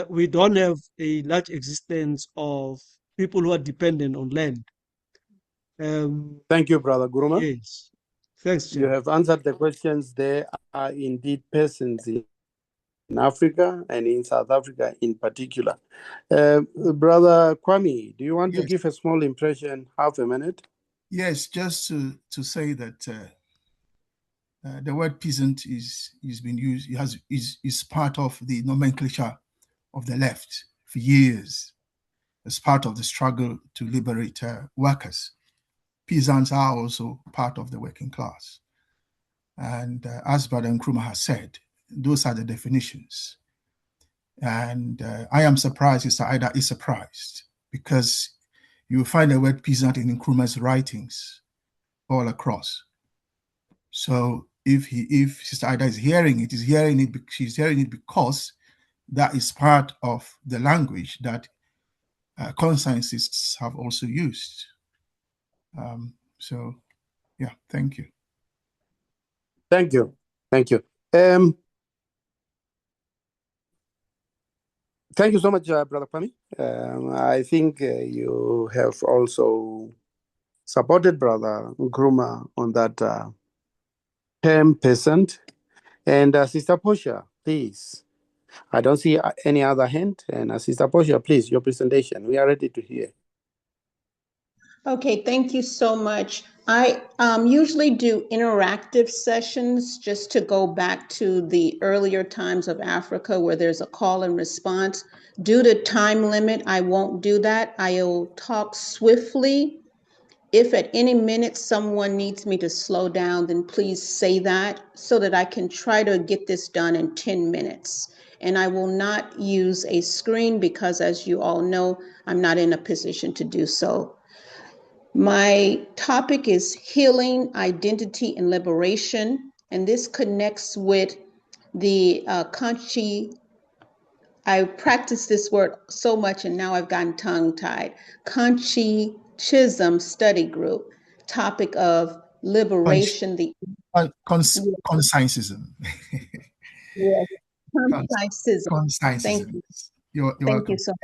We don't have a large existence of people who are dependent on land. Thank you, Brother Nkrumah. Yes, thanks, Chair. You have answered the questions. There are indeed persons in Africa and in South Africa in particular. Brother Kwame, do you want to give a small impression, half a minute? Yes, just to say that the word peasant is been used, is part of the nomenclature of the left for years as part of the struggle to liberate workers. Peasants are also part of the working class. And as Brother Nkrumah has said, those are the definitions. And I am surprised, Sister Ida is surprised, because you will find the word peasant in Nkrumah's writings all across. So if Sister Ida is hearing it, she's hearing it because that is part of the language that conscientists have also used. So, yeah, thank you. Thank you. Thank you. Thank you so much, Brother Kwame. I think you have also supported Brother Nkrumah on that term peasant. And Sister Portia, please. I don't see any other hand. And Sister Portia, please, your presentation. We are ready to hear. Okay, thank you so much. I usually do interactive sessions just to go back to the earlier times of Africa where there's a call and response. Due to time limit, I won't do that. I'll talk swiftly. If at any minute someone needs me to slow down, then please say that so that I can try to get this done in 10 minutes. And I will not use a screen because, as you all know, I'm not in a position to do so. My topic is healing, identity, and liberation. And this connects with the Kanchi. I practiced this word so much and now I've gotten tongue-tied. Conscientism Study Group, topic of liberation, the Conscientism. yes, conscientism. Thank Conscientism. you. You're Thank welcome. you so much.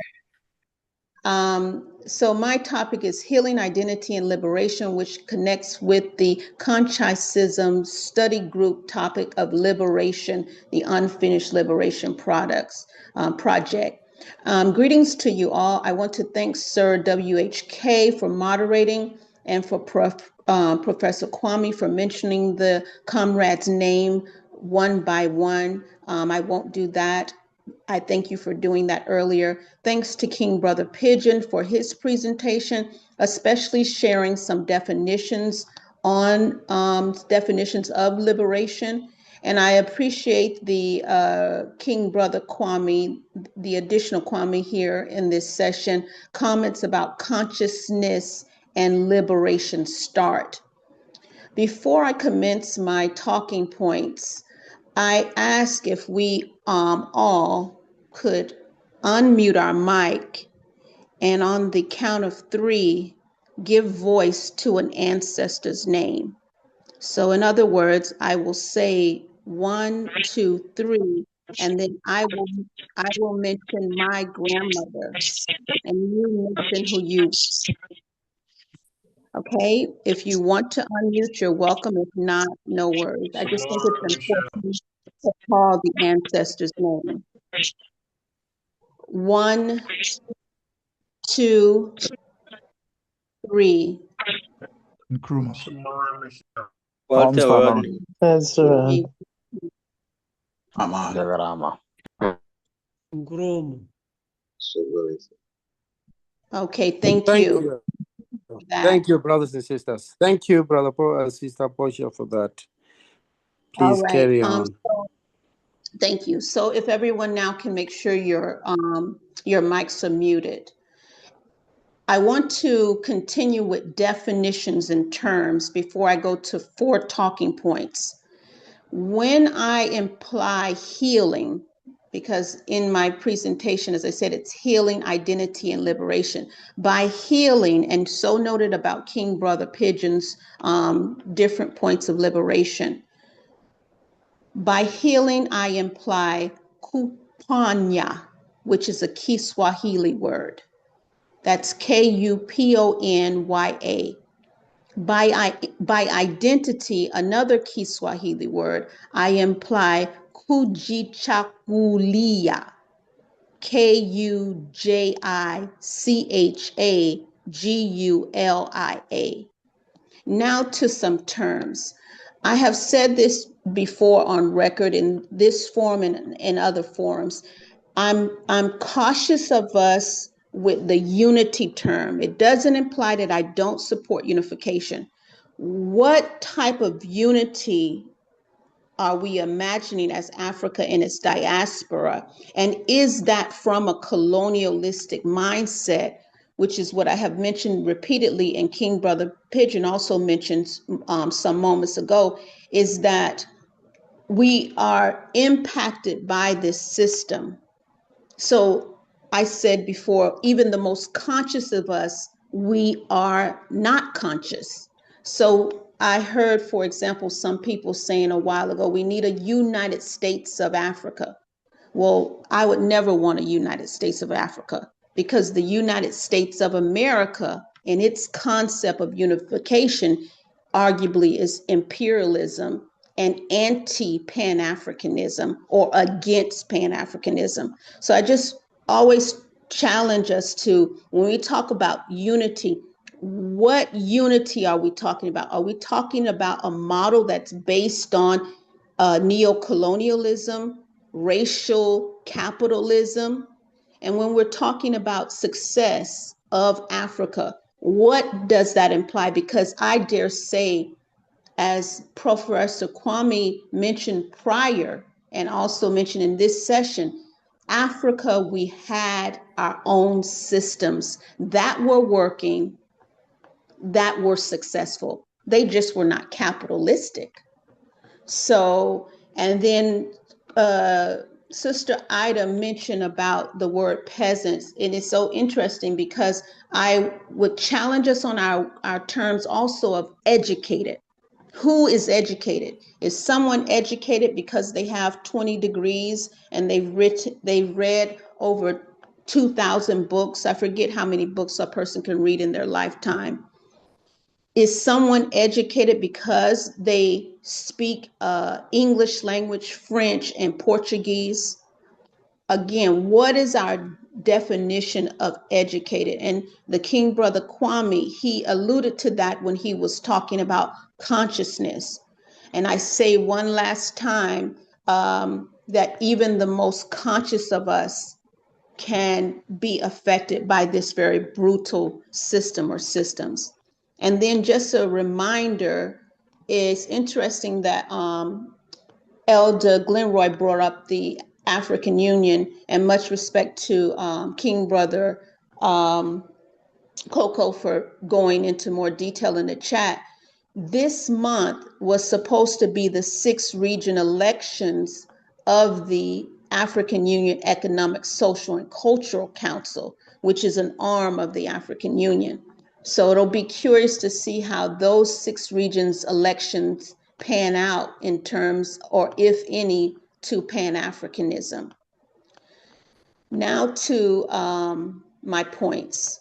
So my topic is healing, identity, and liberation, which connects with the Conscientism Study Group topic of liberation, the unfinished liberation project. Greetings to you all. I want to thank Sir WHK for moderating and for Professor Kwame for mentioning the comrade's name one by one. I won't do that. I thank you for doing that earlier. Thanks to King Brother Pigeon for his presentation, especially sharing some definitions on definitions of liberation. And I appreciate the King Brother Kwame, the additional Kwame here in this session, comments about consciousness and liberation start. Before I commence my talking points, I ask if we all could unmute our mic and on the count of 3, give voice to an ancestor's name. So in other words, I will say 1, 2, 3, and then I will mention my grandmother, and you mention who you. Okay, if you want to unmute, you're welcome. If not, no worries. I just think it's important to call the ancestor's name. 1, 2, 3. Nkrumah. Walter Ward. Ngrom. Okay, thank Thank you. you. for that. Thank you, brothers and sisters. Thank you, Sister Portia, for that. All Please right. carry on. Thank you. So if everyone now can make sure your mics are muted. I want to continue with definitions and terms before I go to 4 talking points. When I imply healing, because in my presentation, as I said, it's healing, identity, and liberation. By healing, and so noted about King Brother Pigeon's different points of liberation. By healing, I imply kupanya, which is a Kiswahili word. That's Kuponya. By identity, another Kiswahili word, I imply kujichagulia. Kujichagulia. Now to some terms. I have said this before on record in this forum and in other forums. I'm cautious of us with the unity term. It doesn't imply that I don't support unification. What type of unity are we imagining as Africa in its diaspora? And is that from a colonialistic mindset, which is what I have mentioned repeatedly, and King Brother Pigeon also mentioned some moments ago, is that we are impacted by this system. So I said before, even the most conscious of us, we are not conscious. So I heard, for example, some people saying a while ago, we need a United States of Africa. Well, I would never want a United States of Africa, because the United States of America and its concept of unification arguably is imperialism and anti-Pan-Africanism or against Pan-Africanism. So I just always challenge us to, when we talk about unity, what unity are we talking about? Are we talking about a model that's based on neocolonialism, racial capitalism? And when we're talking about success of Africa, what does that imply? Because I dare say, as Professor Kwame mentioned prior, and also mentioned in this session, Africa, we had our own systems that were working, that were successful. They just were not capitalistic. So, and then Sister Ida mentioned about the word peasants. And it's so interesting because I would challenge us on our terms also of educated. Who is educated? Is someone educated because they have 20 degrees and they've read over 2,000 books? I forget how many books a person can read in their lifetime. Is someone educated because they speak English language, French, and Portuguese? Again, what is our definition of educated? And the King Brother Kwame, he alluded to that when he was talking about consciousness. And I say one last time that even the most conscious of us can be affected by this very brutal system or systems. And then just a reminder, it's interesting that Elder Glenroy brought up the African Union, and much respect to King Brother Coco for going into more detail in the chat. This month was supposed to be the 6th region elections of the African Union Economic, Social, and Cultural Council, which is an arm of the African Union. So it'll be curious to see how those 6 regions elections pan out in terms, or if any, to Pan-Africanism. Now to my points.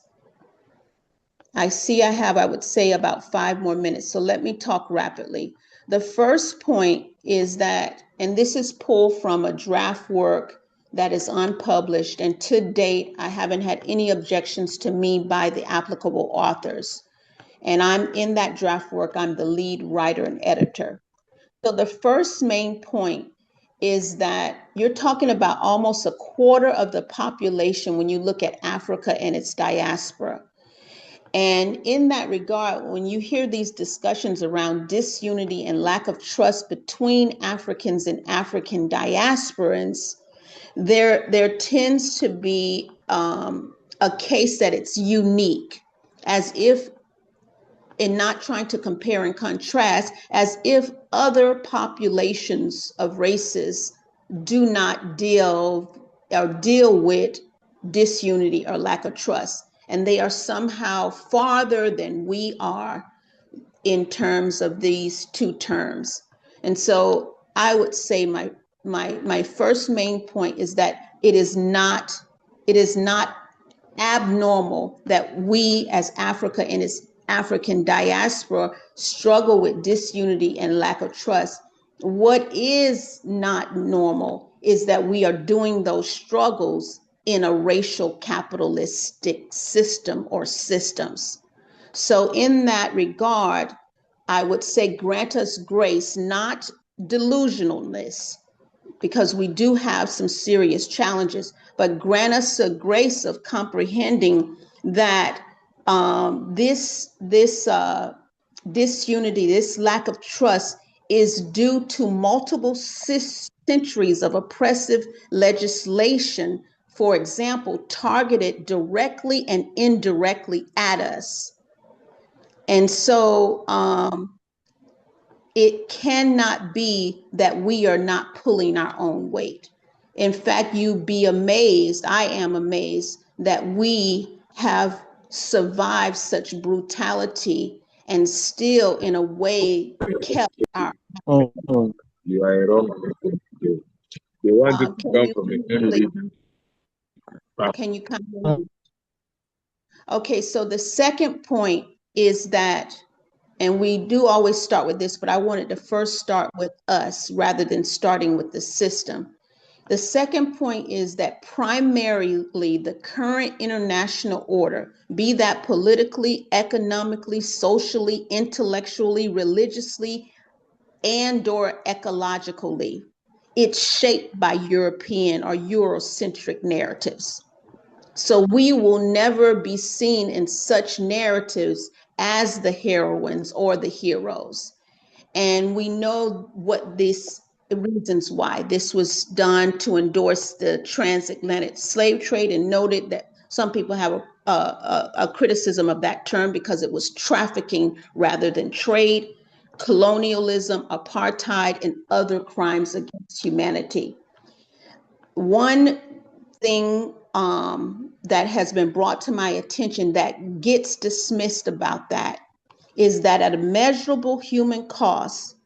I see I would say about 5 more minutes, so let me talk rapidly. The first point is that, and this is pulled from a draft work that is unpublished, and to date, I haven't had any objections to me by the applicable authors. And I'm in that draft work, I'm the lead writer and editor. So the first main point is that you're talking about almost a quarter of the population when you look at Africa and its diaspora. And in that regard, when you hear these discussions around disunity and lack of trust between Africans and African diasporans, there tends to be a case that it's unique, as if, in not trying to compare and contrast, as if other populations of races do not deal with disunity or lack of trust. And they are somehow farther than we are in terms of these two terms. And so I would say my first main point is that it is not abnormal that we as Africa and its African diaspora struggle with disunity and lack of trust. What is not normal is that we are doing those struggles in a racial capitalistic system or systems. So in that regard, I would say grant us grace, not delusionalness, because we do have some serious challenges, but grant us a grace of comprehending that this disunity, this lack of trust is due to multiple centuries of oppressive legislation, for example, targeted directly and indirectly at us. And so it cannot be that we are not pulling our own weight. In fact, you'd be amazed, I am amazed, that we have survived such brutality and still, in a way, kept our. You are wrong. They want to come from the Can you come in? Okay, so the second point is that, and we do always start with this, but I wanted to first start with us rather than starting with the system, The second point is that primarily the current international order, be that politically, economically, socially, intellectually, religiously, and/or ecologically, it's shaped by European or Eurocentric narratives. So we will never be seen in such narratives as the heroines or the heroes. And we know what this reasons why this was done to endorse the transatlantic slave trade, and noted that some people have a criticism of that term because it was trafficking rather than trade, colonialism, apartheid, and other crimes against humanity. One thing that has been brought to my attention that gets dismissed about that is that at a measurable human cost,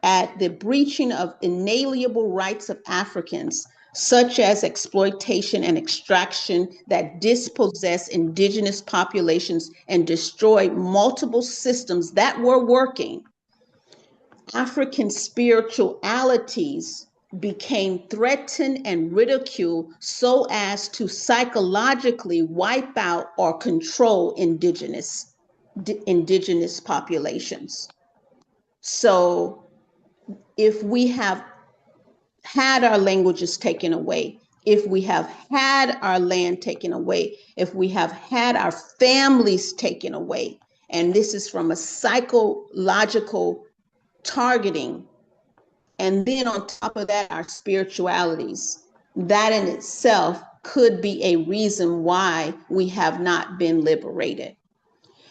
at the breaching of inalienable rights of Africans, such as exploitation and extraction that dispossess indigenous populations and destroy multiple systems that were working, African spiritualities became threatened and ridiculed so as to psychologically wipe out or control indigenous populations. So if we have had our languages taken away, if we have had our land taken away, if we have had our families taken away, and this is from a psychological targeting, and then on top of that, our spiritualities, that in itself could be a reason why we have not been liberated.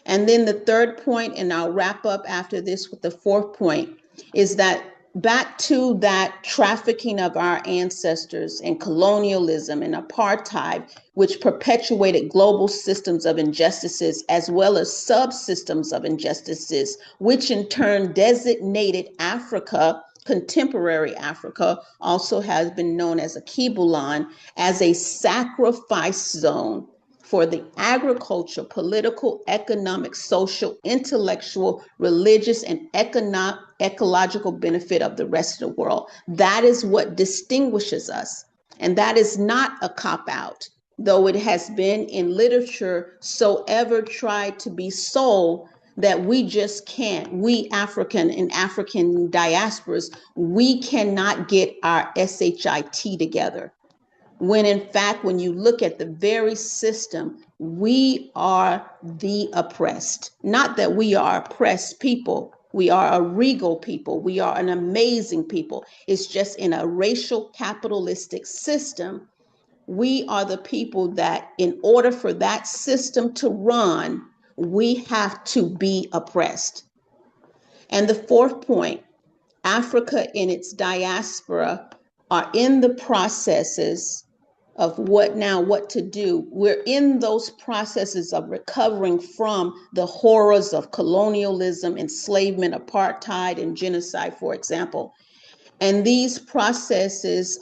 And then the third point, and I'll wrap up after this with the fourth point, is that back to that trafficking of our ancestors and colonialism and apartheid, which perpetuated global systems of injustices as well as subsystems of injustices, which in turn designated Africa, contemporary Africa, also has been known as a Kibulan, as a sacrifice zone for the agriculture, political, economic, social, intellectual, religious, and ecological benefit of the rest of the world. That is what distinguishes us. And that is not a cop-out, though it has been in literature so ever tried to be sold that we just can't. We African and African diasporas, we cannot get our SHIT together. When in fact, when you look at the very system, we are the oppressed. Not that we are oppressed people. We are a regal people. We are an amazing people. It's just in a racial capitalistic system, we are the people that in order for that system to run, we have to be oppressed. And the fourth point, Africa in its diaspora are in the processes of what to do. We're in those processes of recovering from the horrors of colonialism, enslavement, apartheid, and genocide, for example. And these processes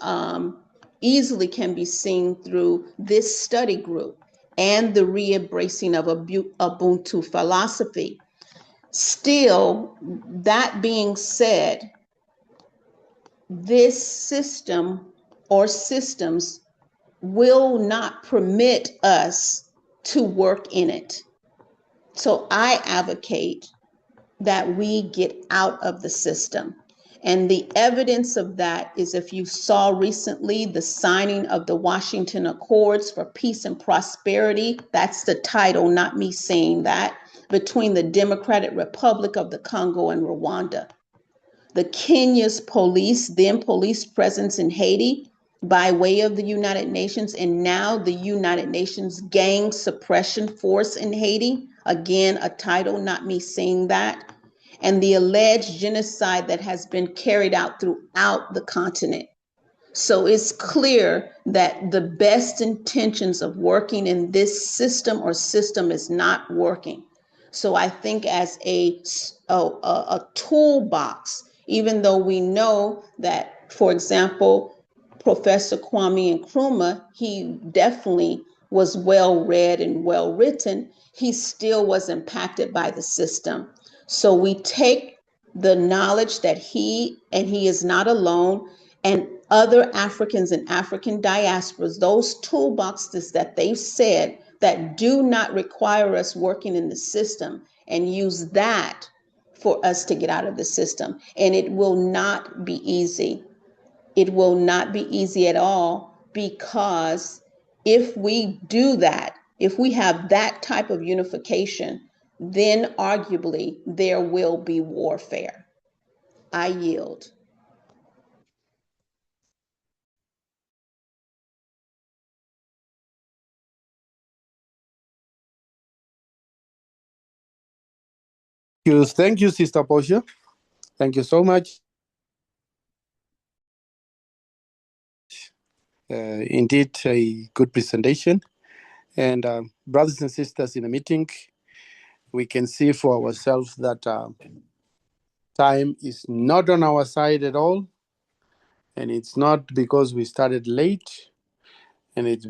easily can be seen through this study group and the re-embracing of Ubuntu philosophy. Still, that being said, this system or systems will not permit us to work in it. So I advocate that we get out of the system. And the evidence of that is, if you saw recently the signing of the Washington Accords for Peace and Prosperity, that's the title, not me saying that, between the Democratic Republic of the Congo and Rwanda. The Kenya's police, then police presence in Haiti, by way of the United Nations, and now the United Nations Gang Suppression Force in Haiti. Again, a title, not me saying that. And the alleged genocide that has been carried out throughout the continent. So it's clear that the best intentions of working in this system is not working. So I think as a toolbox, even though we know that, for example, Professor Kwame Nkrumah, he definitely was well read and well written, he still was impacted by the system. So we take the knowledge that he is not alone, and other Africans and African diasporas, those toolboxes that they've said that do not require us working in the system, and use that for us to get out of the system. And it will not be easy. It will not be easy at all, because if we do that, if we have that type of unification, then arguably there will be warfare. I yield. Thank you, Sister Portia. Thank you so much. Indeed, a good presentation. And brothers and sisters in the meeting, we can see for ourselves that time is not on our side at all. And it's not because we started late. And it's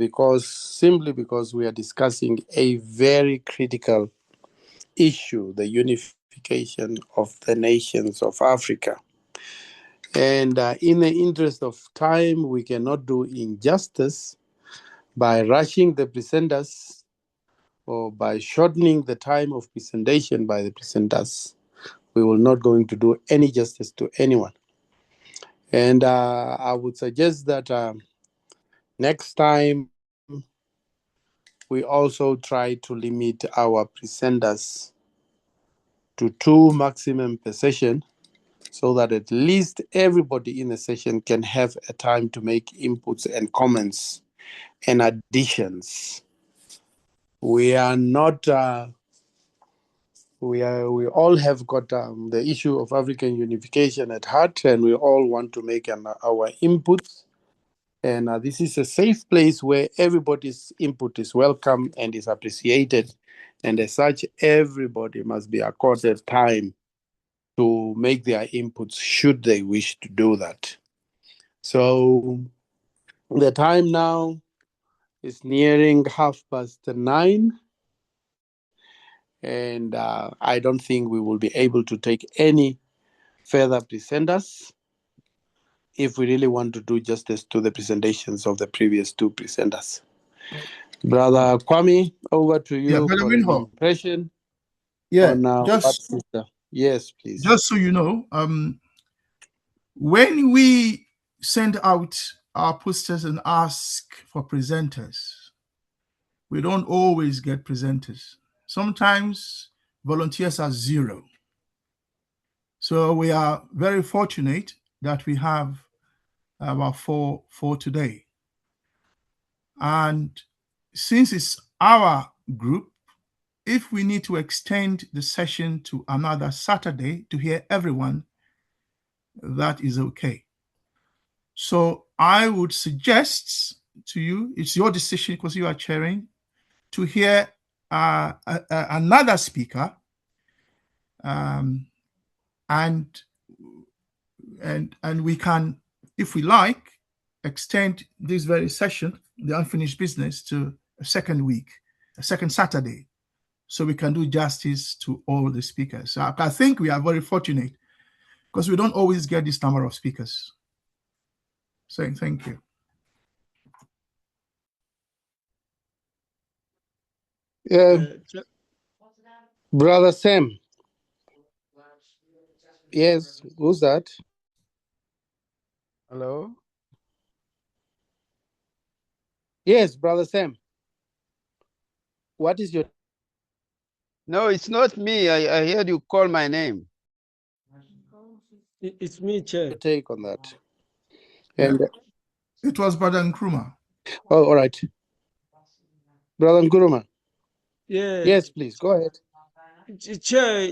simply because we are discussing a very critical issue, the unification of the nations of Africa. And in the interest of time, we cannot do injustice by rushing the presenters or by shortening the time of presentation by the presenters. We will not going to do any justice to anyone. And I would suggest that next time we also try to limit our presenters to 2 maximum per session, so that at least everybody in the session can have a time to make inputs and comments and additions. We are not, we all have got the issue of African unification at heart, and we all want to make our inputs. And this is a safe place where everybody's input is welcome and is appreciated. And as such, everybody must be accorded time to make their inputs should they wish to do that. So the time now is nearing 9:30. And I don't think we will be able to take any further presenters if we really want to do justice to the presentations of the previous 2 presenters. Brother Kwame, over to you for an impression on what sister. Yes, please. Just so you know, when we send out our posters and ask for presenters, we don't always get presenters. Sometimes volunteers are 0. So we are very fortunate that we have about 4 today. And since it's our group, if we need to extend the session to another Saturday to hear everyone, that is okay. So I would suggest to you, it's your decision because you are chairing, to hear another speaker, and we can, if we like, extend this very session, the unfinished business, to a second Saturday, so we can do justice to all the speakers. So I think we are very fortunate because we don't always get this number of speakers. So thank you. Brother Sam. Yes, who's that? Hello? Yes, Brother Sam. What is your... No, it's not me. I heard you call my name. It's me, Chair. Take on that. And it was Brother Nkrumah. Oh, all right. Brother Nkrumah. Yeah. Yes, please, go ahead. Chair,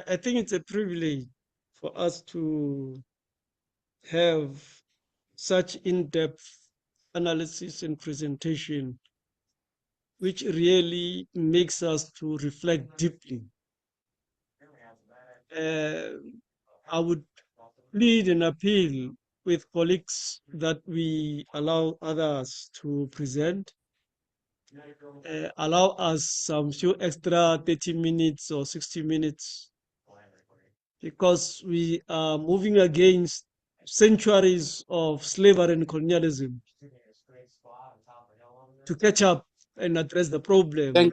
I think it's a privilege for us to have such in-depth analysis and presentation, which really makes us to reflect deeply. I would plead and appeal with colleagues that we allow others to present. Allow us some few extra 30 minutes or 60 minutes, because we are moving against centuries of slavery and colonialism to catch up and address the problem.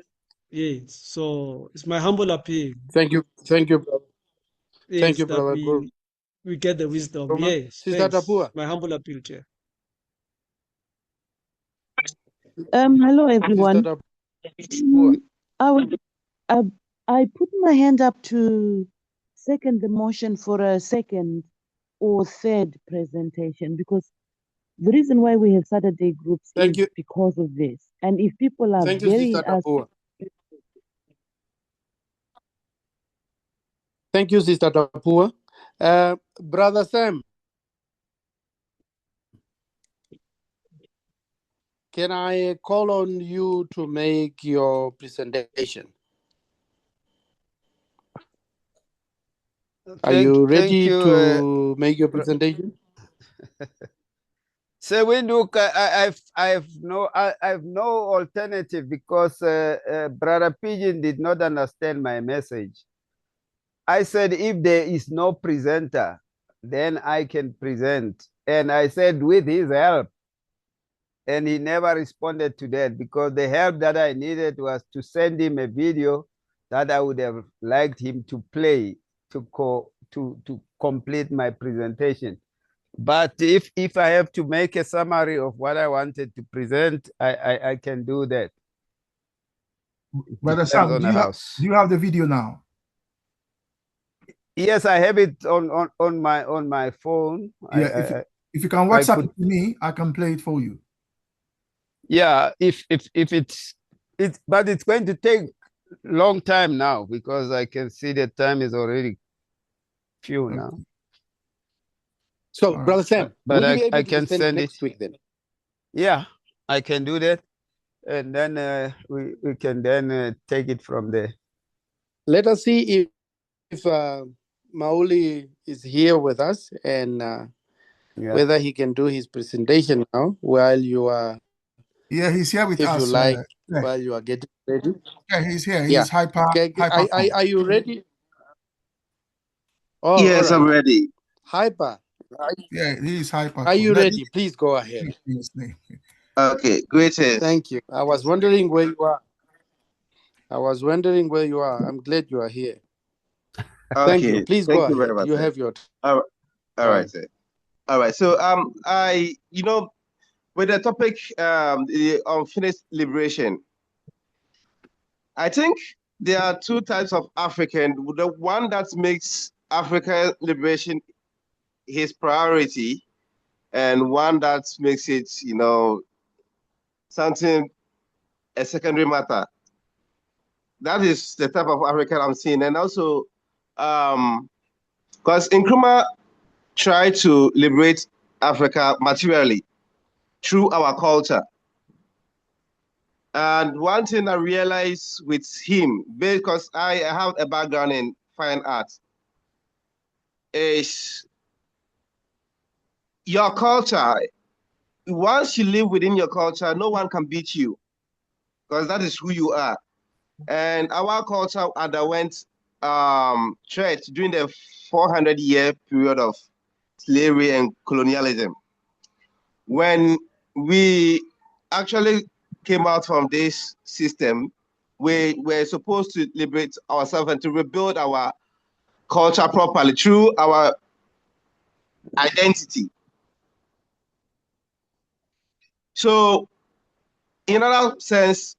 Yes, so it's my humble appeal. Thank you, brother. Yes, Thank you, that brother. we get the wisdom. Roma, Yes, Sister thanks. Tapua. My humble appeal, Chair. Hello everyone. Sister Tapua. I put my hand up to second the motion for a second or third presentation because the reason why we have Saturday groups is because of this. And if people are Thank you, Sister Tapua. Thank you, Sister Tapua. Brother Sam, can I call on you to make your presentation? Are you ready to make your presentation? So Windhoek, I have no alternative because Brother Pigeon did not understand my message. I said if there is no presenter, then I can present. And I said with his help. And he never responded to that because the help that I needed was to send him a video that I would have liked him to play to complete my presentation. But if I have to make a summary of what I wanted to present, I can do that. Brother Sam, do you have the video now? Yes, I have it on my phone. Yeah, if you can WhatsApp it to me, I can play it for you. Yeah, if it's but it's going to take long time now because I can see the time is already few now. So, Brother Sam, but will you be able I to can send next it week then? Yeah, I can do that, and then we can then take it from there. Let us see if Mauli is here with us and whether he can do his presentation now while you are. Yeah, he's here with us. If you like, while you are getting ready. Yeah, he's here. He's hyper. Are you ready? Oh, yes, I'm ready. Hyper. Yeah, he's hyper. Are you ready? Please go ahead. Okay, greetings. Thank you. I was wondering where you are. I'm glad you are here. Okay, thank you. Please go ahead. Very much, you sir. Have your. All right, sir. All right. So with the topic the unfinished liberation, I think there are two types of African. The one that makes African liberation his priority, and one that makes it, something a secondary matter. That is the type of African I'm seeing, and also, because Nkrumah tried to liberate Africa materially through our culture. And one thing I realized with him, because I have a background in fine arts, is your culture. Once you live within your culture, no one can beat you, because that is who you are. And our culture underwent threat during the 400-year period of slavery and colonialism. When we actually came out from this system, we were supposed to liberate ourselves and to rebuild our culture properly through our identity. So, in another sense,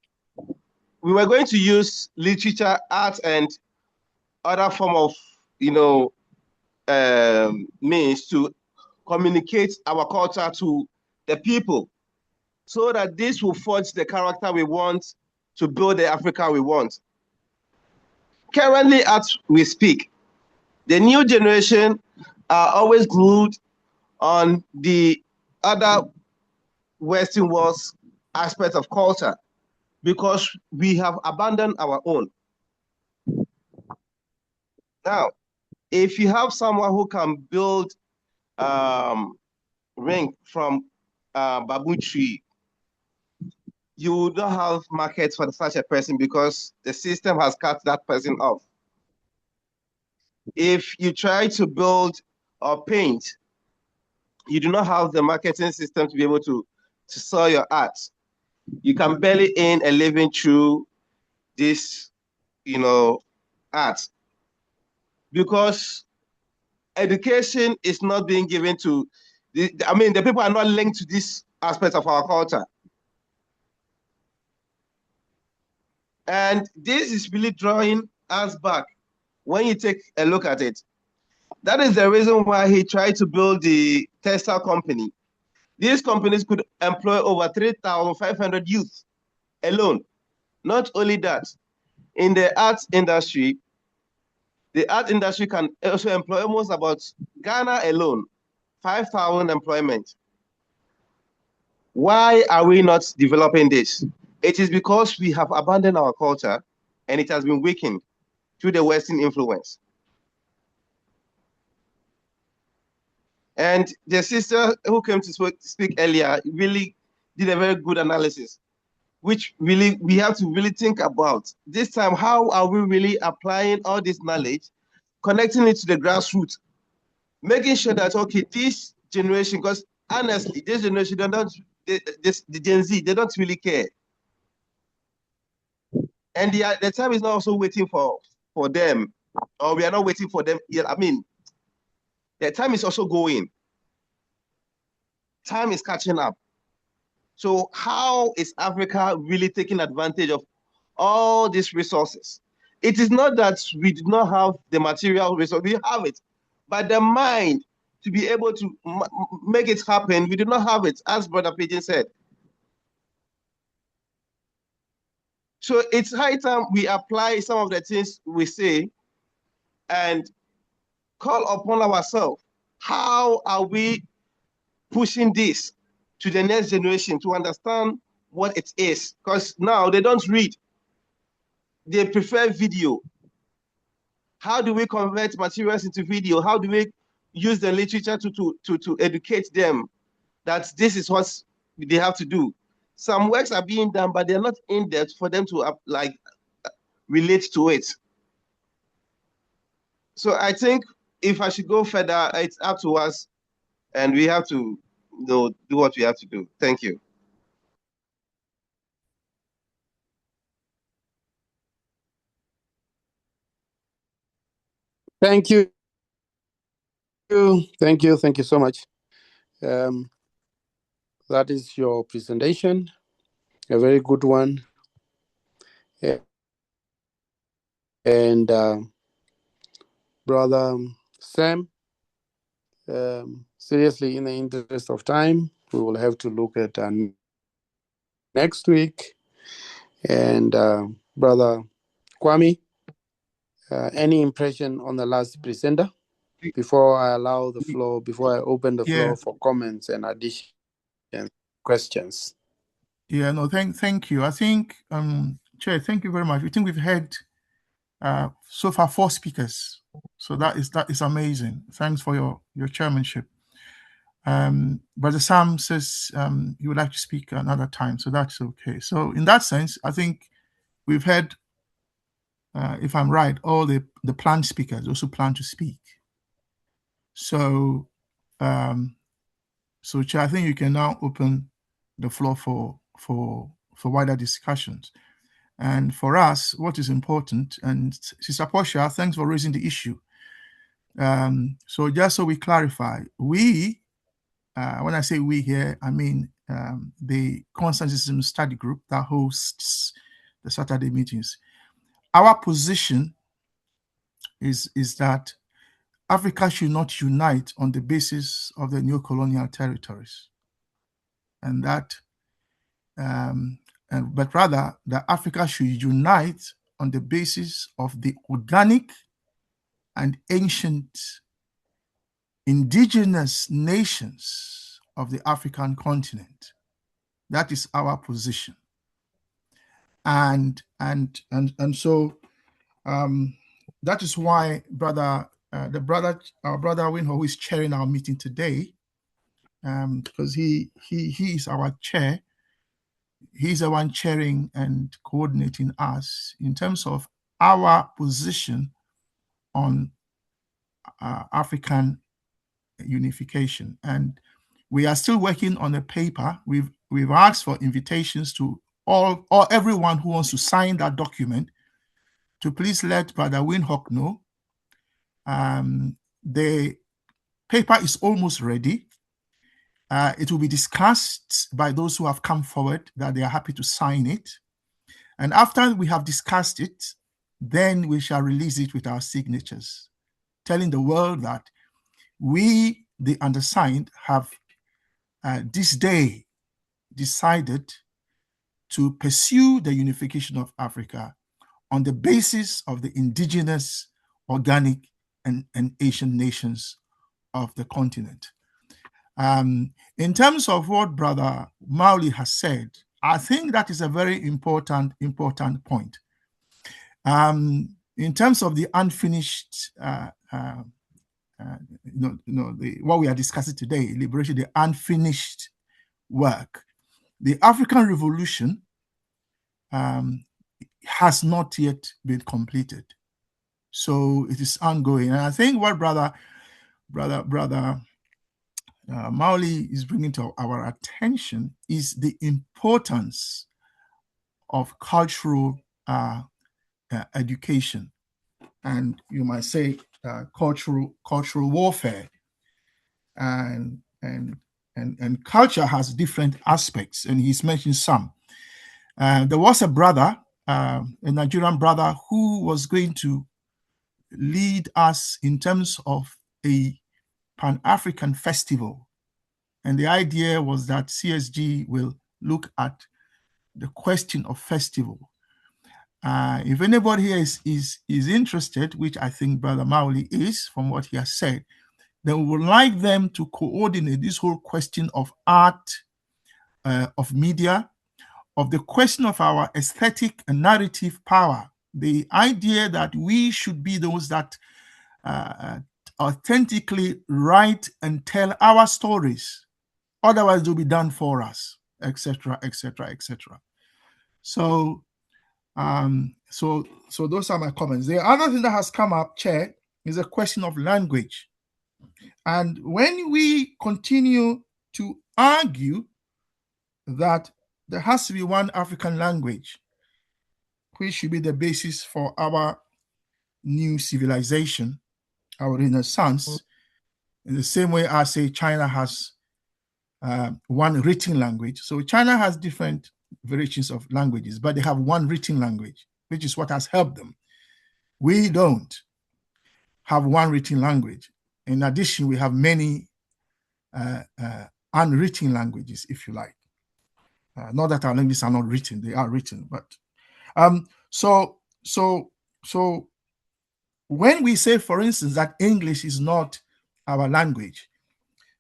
we were going to use literature, art, and other form of, means to communicate our culture to the people, so that this will forge the character we want to build the Africa we want. Currently, as we speak, the new generation are always glued on the other Western world's aspect of culture because we have abandoned our own. Now, if you have someone who can build ring from bamboo tree, you would not have markets for such a person because the system has cut that person off. If you try to build or paint you do not have the marketing system to be able to sell your art. You can barely earn a living through this, art, because education is not being given to the people are not linked to this aspect of our culture. And this is really drawing us back when you take a look at it. That is the reason why he tried to build the textile company. These companies could employ over 3,500 youth alone. Not only that, in the arts industry, the art industry can also employ almost about Ghana alone, 5,000 employment. Why are we not developing this? It is because we have abandoned our culture and it has been weakened through the Western influence. And the sister who came to speak earlier really did a very good analysis, which really we have to really think about. This time, how are we really applying all this knowledge, connecting it to the grassroots, making sure that, okay, this generation, because honestly, this generation, the Gen Z, they don't really care. And the time is not also waiting for them, or we are not waiting for them. I mean, the time is also going. Time is catching up. So how is Africa really taking advantage of all these resources? It is not that we do not have the material resource, we have it, but the mind to be able to make it happen, we do not have it, as Brother Pigeon said. So it's high time we apply some of the things we say and call upon ourselves. How are we pushing this to the next generation to understand what it is? Because now they don't read. They prefer video. How do we convert materials into video? How do we use the literature to educate them that this is what they have to do? Some works are being done, but they're not in depth for them to relate to it. So I think if I should go further, it's up to us, and we have to do what we have to do. Thank you. Thank you. Thank you so much. That is your presentation, a very good one. And Brother Sam, seriously, in the interest of time, we will have to look at next week. And Brother Kwame, any impression on the last presenter before I allow the floor, before I open the floor for comments and additions and questions? Yeah, no, thank you. I think, Chair, thank you very much. I think we've had so far 4 speakers, so that is amazing. Thanks for your chairmanship. Brother Sam says he would like to speak another time, so that's okay. So in that sense, I think we've had, if I'm right, all the planned speakers also plan to speak. So, so Chair, I think you can now open the floor for wider discussions. And for us, what is important, and Sister Portia, thanks for raising the issue. So just so we clarify, we, when I say we here, I mean the Constantism Study Group that hosts the Saturday meetings. Our position is that Africa should not unite on the basis of the neo-colonial territories, and that, but rather that Africa should unite on the basis of the organic and ancient indigenous nations of the African continent. That is our position, and so that is why our brother Winho, who is chairing our meeting today, because he is our chair. He's the one chairing and coordinating us in terms of our position on African unification. And We are still working on a paper. We've asked for invitations to all or everyone who wants to sign that document to please let Brother Windhoek know. The paper is almost ready. It will be discussed by those who have come forward that they are happy to sign it. And after we have discussed it, then we shall release it with our signatures, telling the world that we, the undersigned, have this day decided to pursue the unification of Africa on the basis of the indigenous, organic, and Asian nations of the continent. In terms of what Brother Mauli has said, I think that is a very important point. In terms of the unfinished, what we are discussing today, liberation, the unfinished work, the African Revolution has not yet been completed. So it is ongoing. And I think what Brother Mauli is bringing to our attention is the importance of cultural education, and you might say cultural warfare, and culture has different aspects, and he's mentioned some. There was a brother, a Nigerian brother, who was going to lead us in terms of a Pan-African festival. And the idea was that CSG will look at the question of festival. If anybody here is interested, which I think Brother Mauli is, from what he has said, then we would like them to coordinate this whole question of art, of media, of the question of our aesthetic and narrative power. The idea that we should be those that authentically write and tell our stories. Otherwise, they'll be done for us, etc., etc., etc. So those are my comments. The other thing that has come up, Chair, is a question of language. And when we continue to argue that there has to be one African language, which should be the basis for our new civilization, our renaissance, in the same way I say China has one written language. So China has different variations of languages, but they have one written language, which is what has helped them. We don't have one written language. In addition, we have many unwritten languages, if you like. Not that our languages are not written; they are written. But so when we say, for instance, that English is not our language,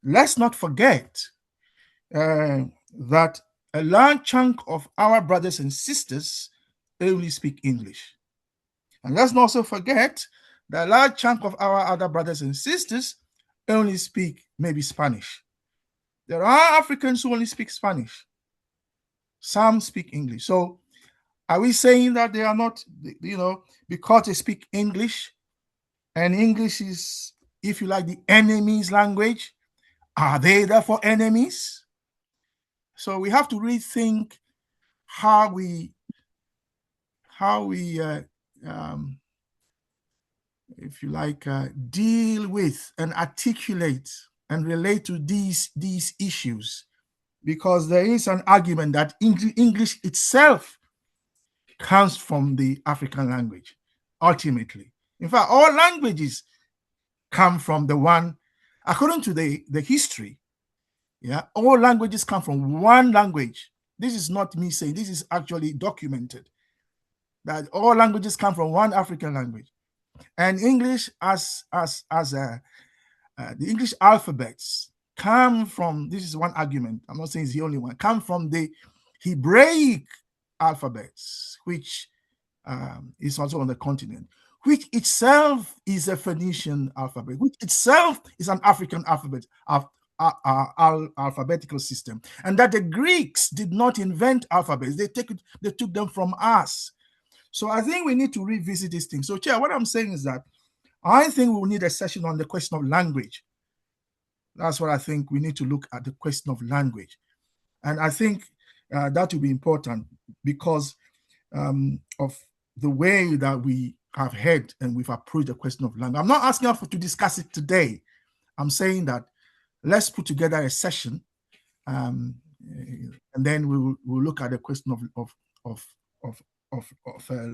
let's not forget that a large chunk of our brothers and sisters only speak English. And let's not also forget that a large chunk of our other brothers and sisters only speak maybe Spanish. There are Africans who only speak Spanish. Some speak English. So are we saying that they are not, because they speak English, and English is, if you like, the enemy's language, are they therefore enemies? So we have to rethink how we if you like, deal with and articulate and relate to these issues, because there is an argument that English itself comes from the African language, ultimately. In fact, all languages come from the one, according to the history, all languages come from one language. This is not me saying, this is actually documented, that all languages come from one African language. And English the English alphabets come from, this is one argument, I'm not saying it's the only one, come from the Hebraic alphabets, which is also on the continent, which itself is a Phoenician alphabet, which itself is an African alphabet, alphabetical system, and that the Greeks did not invent alphabets, they took them from us. So I think we need to revisit these things. So, Chair, what I'm saying is that I think we will need a session on the question of language That's what I think we need to look at the question of language. And I think that will be important because of the way that we have heard and we've approached the question of language. I'm not asking us to discuss it today. I'm saying that let's put together a session and then we'll look at the question of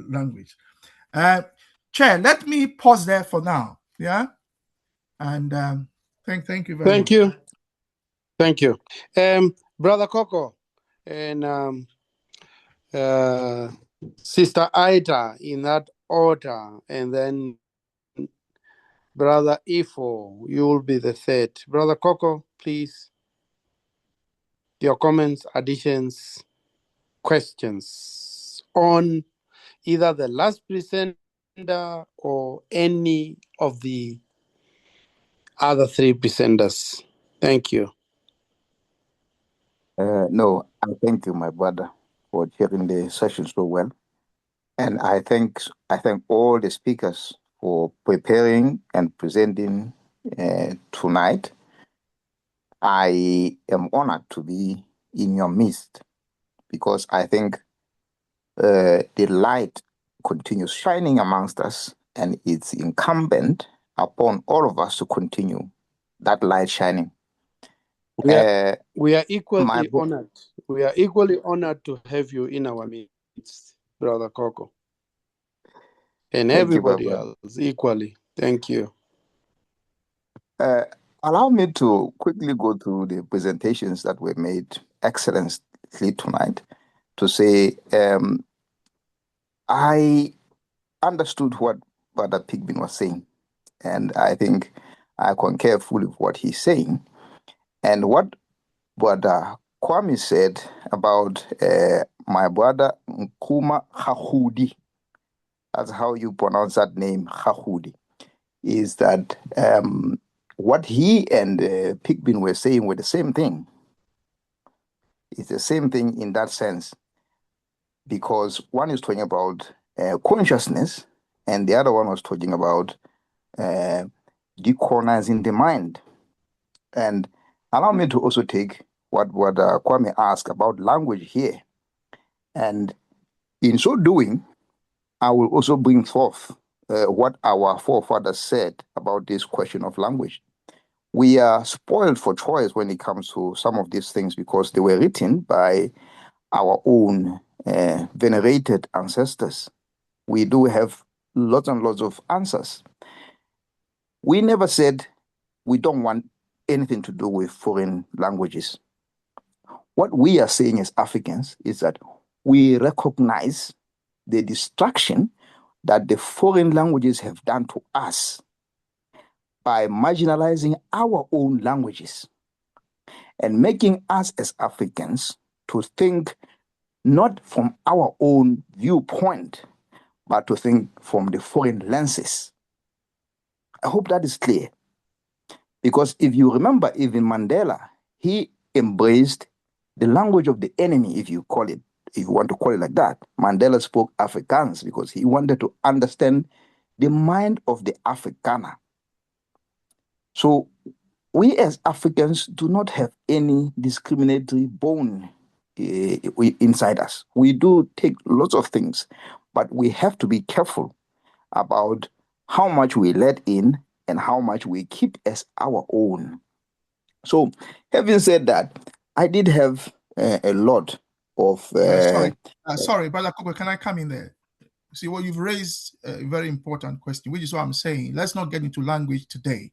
language. Chair, let me pause there for now. Yeah, and thank you very much. Thank you, Brother Coco and Sister Ida in that order, and then Brother Ifo, you will be the third. Brother Coco, please. Your comments, additions, questions on either the last presenter or any of the other three presenters. Thank you. No, I thank you, my brother, for chairing the session so well. And I thank all the speakers for preparing and presenting tonight. I am honored to be in your midst because I think the light continues shining amongst us, and it's incumbent upon all of us to continue that light shining. We are equally honored. We are equally honored to have you in our midst, Brother Coco. And everybody else equally. Thank you. Allow me to quickly go through the presentations that were made excellently tonight to say I understood what Brother Pigbin was saying, and I think I concur fully with what he's saying. And what Brother Kwame said about my brother Nkuma Hahudi, that's how you pronounce that name, Hahudi, is that what he and Pigbin were saying were the same thing. It's the same thing in that sense, because one is talking about consciousness, and the other one was talking about decolonizing the mind. And allow me to also take what Kwame asked about language here. And in so doing, I will also bring forth what our forefathers said about this question of language. We are spoiled for choice when it comes to some of these things because they were written by our own venerated ancestors. We do have lots and lots of answers. We never said we don't want anything to do with foreign languages. What we are saying as Africans is that we recognize the destruction that the foreign languages have done to us by marginalizing our own languages and making us as Africans to think not from our own viewpoint, but to think from the foreign lenses. I hope that is clear. Because if you remember, even Mandela, he embraced the language of the enemy, if you want to call it like that. Mandela spoke Afrikaans because he wanted to understand the mind of the Afrikaner. So we as Africans do not have any discriminatory bone inside us. We do take lots of things, but we have to be careful about how much we let in and how much we keep as our own. So having said that, I did have a lot of... Sorry, Brother Coco, can I come in there? See, what you've raised a very important question, which is what I'm saying. Let's not get into language today.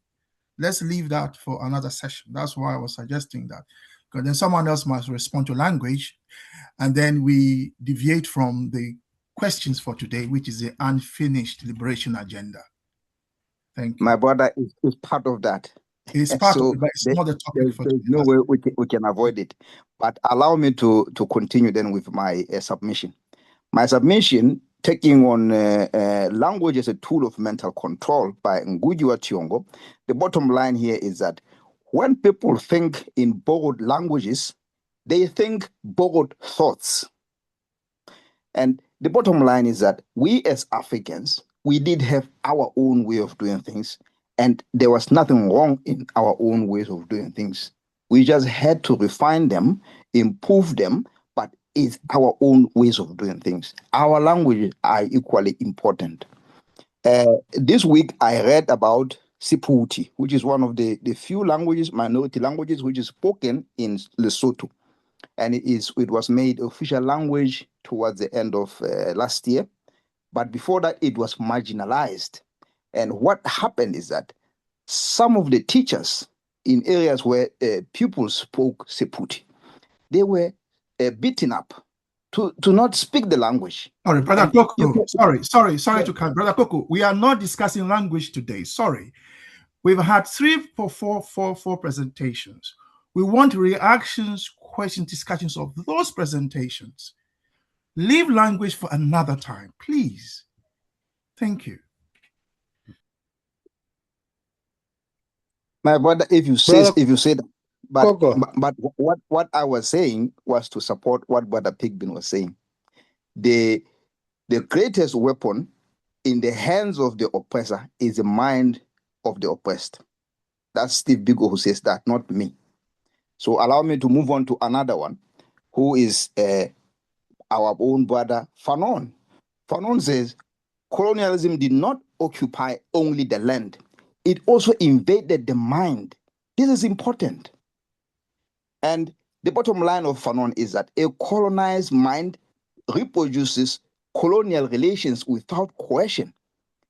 Let's leave that for another session. That's why I was suggesting that. Because then someone else must respond to language, and then we deviate from the questions for today, which is the unfinished liberation agenda. Thank you. My brother is part of that. It's part of it, but it's not the topic for today. There's no way we can avoid it. But allow me to continue then with my submission. My submission, taking on language as a tool of mental control by Ngugi wa Thiong'o, the bottom line here is that when people think in borrowed languages, they think borrowed thoughts. And the bottom line is that we as Africans, we did have our own way of doing things, And there was nothing wrong in our own ways of doing things. We just had to refine them, improve them, but it's our own ways of doing things. Our languages are equally important. This week, I read about Sephuti, which is one of the few languages, minority languages, which is spoken in Lesotho. And it was made official language towards the end of last year. But before that, it was marginalized. And what happened is that some of the teachers in areas where pupils spoke Sephuti, they were beaten up to not speak the language. Sorry, Brother Coco. Sorry to cut. Brother Coco, we are not discussing language today. Sorry. We've had four presentations. We want reactions, questions, discussions of those presentations. Leave language for another time, please. Thank you. My brother, if you said, but what I was saying was to support what Brother Pigbin was saying. The greatest weapon in the hands of the oppressor is the mind of the oppressed. That's Steve Biko who says that, not me. So allow me to move on to another one, who is our own brother Fanon. Fanon says, colonialism did not occupy only the land. It also invaded the mind. This is important. And the bottom line of Fanon is that a colonized mind reproduces colonial relations without question.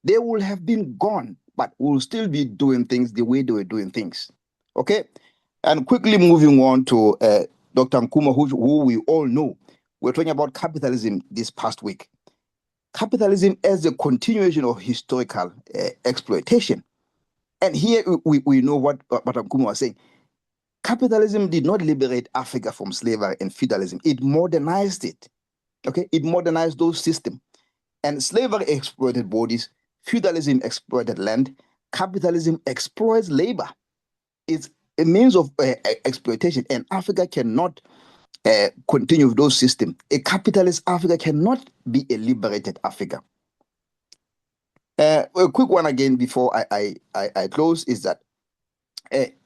They will have been gone, but will still be doing things the way they were doing things. Okay? And quickly moving on to Dr. Nkrumah, who we all know. We're talking about capitalism this past week. Capitalism as a continuation of historical exploitation. And here we know what Nkrumah was saying. Capitalism did not liberate Africa from slavery and feudalism. It modernized it. Okay? It modernized those systems. And slavery exploited bodies, feudalism exploited land, capitalism exploits labor. It's a means of exploitation, and Africa cannot continue with those systems. A capitalist Africa cannot be a liberated Africa. A quick one again before I close is that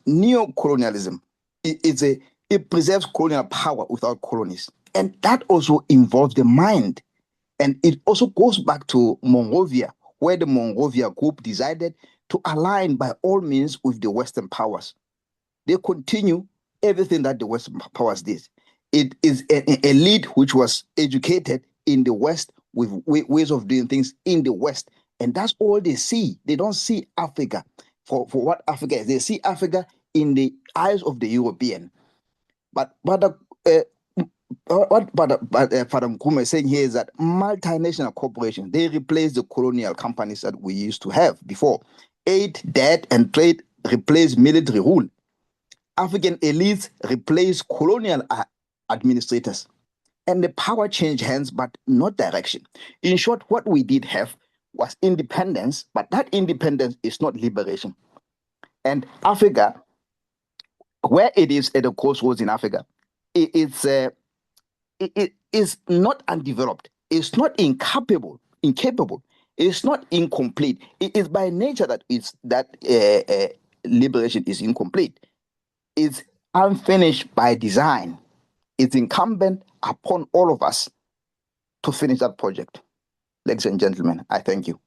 neo-colonialism, it preserves colonial power without colonies. And that also involves the mind. And it also goes back to Monrovia, where the Monrovia group decided to align by all means with the Western powers. They continue everything that the Western powers did. It is an elite which was educated in the West with ways of doing things in the West. And that's all they see. They don't see Africa for what Africa is. They see Africa in the eyes of the European. But what Father Nkrumah is saying here is that multinational corporations, they replace the colonial companies that we used to have before. Aid, debt, and trade replace military rule. African elites replace colonial administrators. And the power changed hands, but not direction. In short, what we did have was independence, but that independence is not liberation. And Africa, where it is at the crossroads in Africa, it is not undeveloped. It's not incapable. It's not incomplete. It is by nature that liberation is incomplete. It's unfinished by design. It's incumbent upon all of us to finish that project. Ladies and gentlemen, I thank you.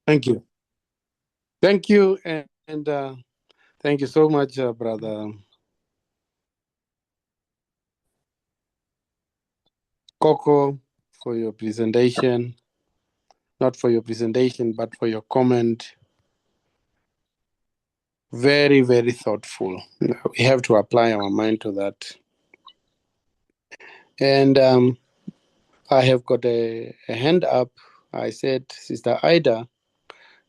Thank you. Thank you, and thank you so much, Brother Coco, for your presentation. Not for your presentation, but for your comment. Very, very thoughtful. We have to apply our mind to that. And I have got a hand up. I said, Sister Ida,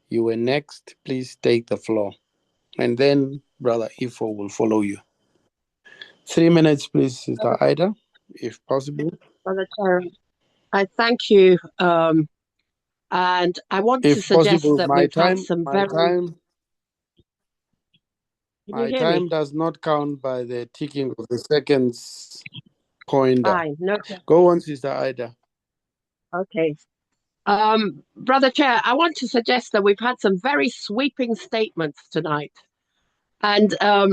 you were next. Please take the floor. And then Brother Ifo will follow you. 3 minutes, please, Sister Ida, if possible. Brother Chair, I thank you. And I want to suggest that we've had some My time does not count by the ticking of the seconds pointer. Fine. No. Go on, Sister Ida. Okay. Brother Chair, I want to suggest that we've had some very sweeping statements tonight. And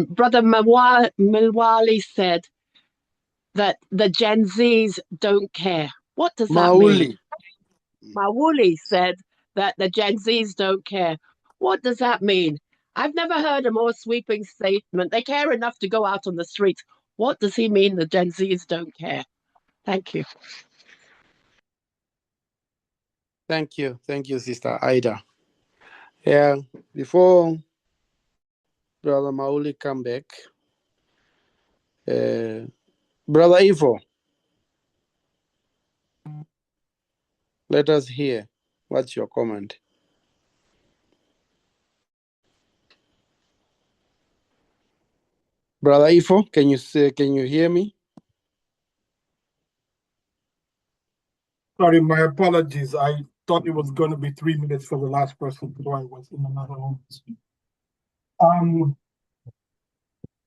Brother Milwali said that the Gen Zs don't care. What does that mean? Mauli said that the Gen Zs don't care. What does that mean? I've never heard a more sweeping statement. They care enough to go out on the streets. What does he mean the Gen Zs don't care? Thank you. Thank you, Sister Ida. Yeah, before Brother Mauli come back, Brother Ivo, let us hear. What's your comment? Brother Ifo, can you hear me? Sorry, my apologies. I thought it was going to be 3 minutes for the last person, so I was in another room.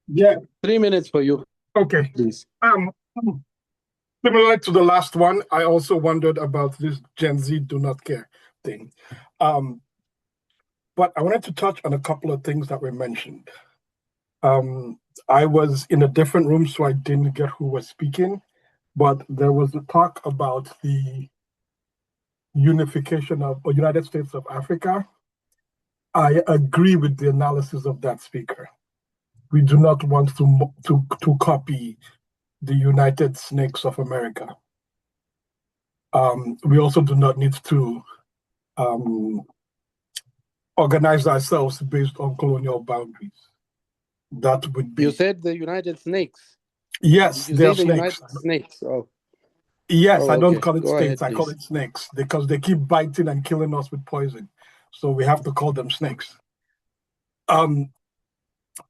Yeah. 3 minutes for you. Okay. Please. Similar to the last one, I also wondered about this Gen Z do not care thing. But I wanted to touch on a couple of things that were mentioned. I was in a different room, so I didn't get who was speaking, but there was a talk about the unification of United States of Africa. I agree with the analysis of that speaker. We do not want to copy the United Snakes of America. We also do not need to organize ourselves based on colonial boundaries. That would be. You said the United Snakes. Yes, they're snakes. United Snakes. Oh. Yes, Oh, I don't okay. call it Go states. ahead, I call it snakes because they keep biting and killing us with poison. So we have to call them snakes.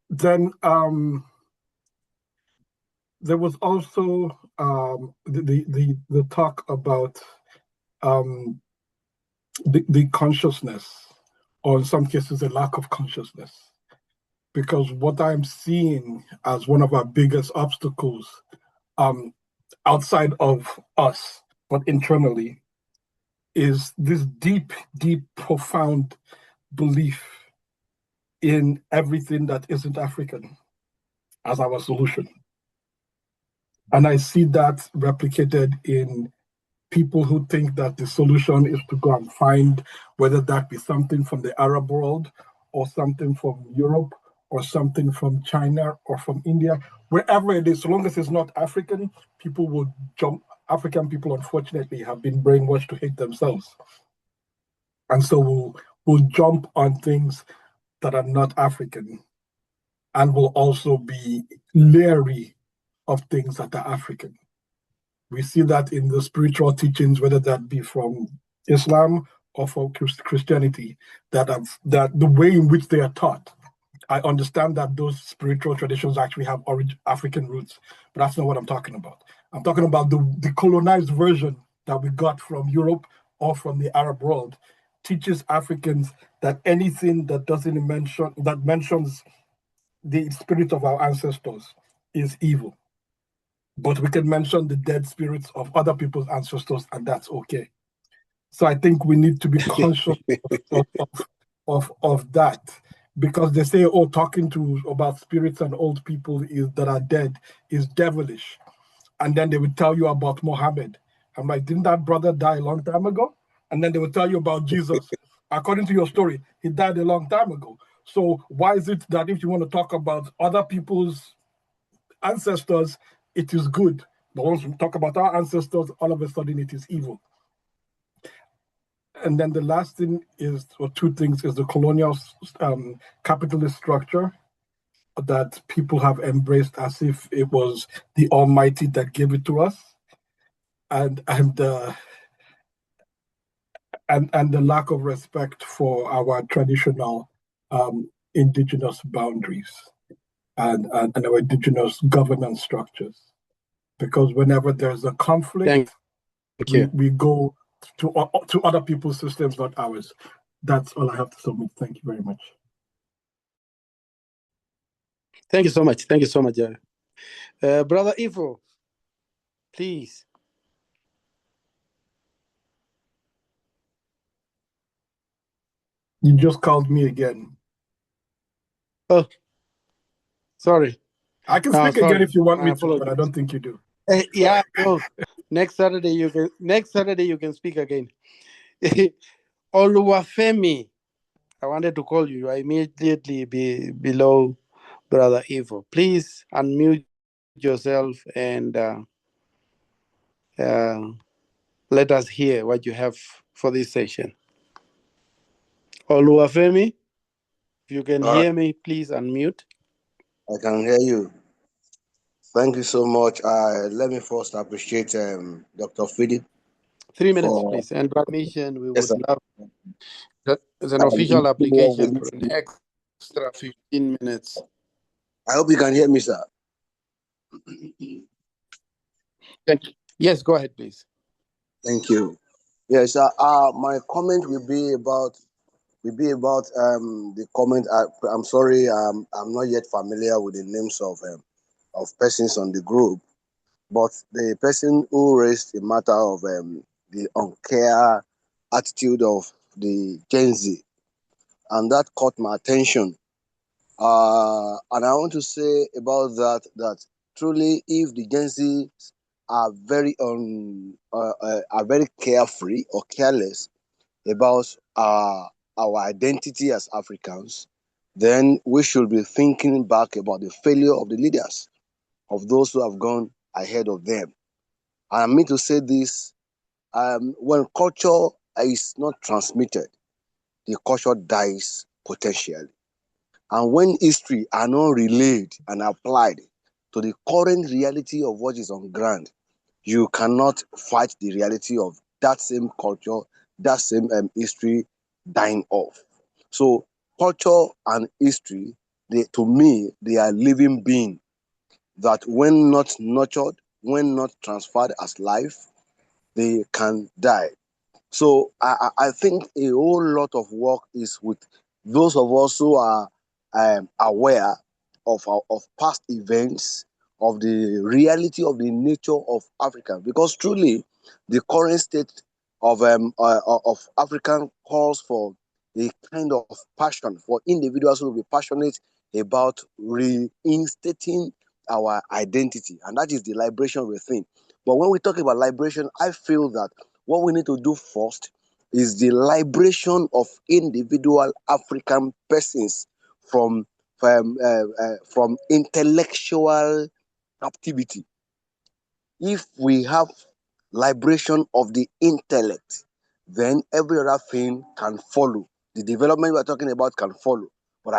Then there was also the talk about the consciousness, or in some cases, the lack of consciousness. Because what I'm seeing as one of our biggest obstacles outside of us, but internally, is this deep, profound belief in everything that isn't African as our solution. And I see that replicated in people who think that the solution is to go and find, whether that be something from the Arab world or something from Europe or something from China or from India, wherever it is, so long as it's not African, people will jump. African people, unfortunately, have been brainwashed to hate themselves. And so we'll jump on things that are not African, and will also be leery of things that are African. We see that in the spiritual teachings, whether that be from Islam or from Christianity, that the way in which they are taught. I understand that those spiritual traditions actually have African roots, but that's not what I'm talking about. I'm talking about the colonized version that we got from Europe or from the Arab world teaches Africans that anything that mentions the spirit of our ancestors is evil. But we can mention the dead spirits of other people's ancestors, and that's okay. So I think we need to be conscious of that, because they say, oh, talking about spirits and old people that are dead is devilish. And then they would tell you about Muhammad. I'm like, didn't that brother die a long time ago? And then they would tell you about Jesus. According to your story, he died a long time ago. So why is it that if you want to talk about other people's ancestors, it is good, but once we talk about our ancestors, all of a sudden it is evil? And then the last thing is, or two things, is the colonial capitalist structure that people have embraced as if it was the Almighty that gave it to us, and the lack of respect for our traditional indigenous boundaries and our indigenous governance structures. Because whenever there's a conflict, we go to other people's systems, not ours. That's all I have to submit. Thank you very much. Thank you so much. Thank you so much, Brother Ivo, please. You just called me again. Oh, sorry. I can speak again if you want me to, but I don't think you do. Yeah, no. Next Saturday you can speak again. Oluwafemi, I wanted to call you. You are immediately below Brother Evo. Please unmute yourself and let us hear what you have for this session. Oluwafemi, if you can hear me, please unmute. I can hear you. Thank you so much. Let me first appreciate Dr. Philip. 3 minutes, please. And permission, we Yes, would love that as an official application for an extra 15 minutes. I hope you can hear me, sir. Thank you. Yes, go ahead, please. Thank you. Yes, my comment will be about the comment. I'm sorry, I'm not yet familiar with the names of persons on the group, but the person who raised the matter of the uncare attitude of the Gen Z, and that caught my attention. And I want to say about that truly, if the Gen Z are very carefree or careless about our identity as Africans, then we should be thinking back about the failure of the leaders, of those who have gone ahead of them. And I mean to say this, when culture is not transmitted, the culture dies potentially. And when history are not relayed and applied to the current reality of what is on ground, you cannot fight the reality of that same culture, that same history dying off. So culture and history, to me, they are living beings that when not nurtured, when not transferred as life, they can die. So I think a whole lot of work is with those of us who are aware of past events, of the reality of the nature of Africa, because truly the current state of African calls for a kind of passion for individuals who will be passionate about reinstating our identity, and that is the liberation within. But when we talk about liberation, I feel that what we need to do first is the liberation of individual African persons from intellectual captivity. If we have liberation of the intellect, then every other thing can follow. The development we are talking about can follow. But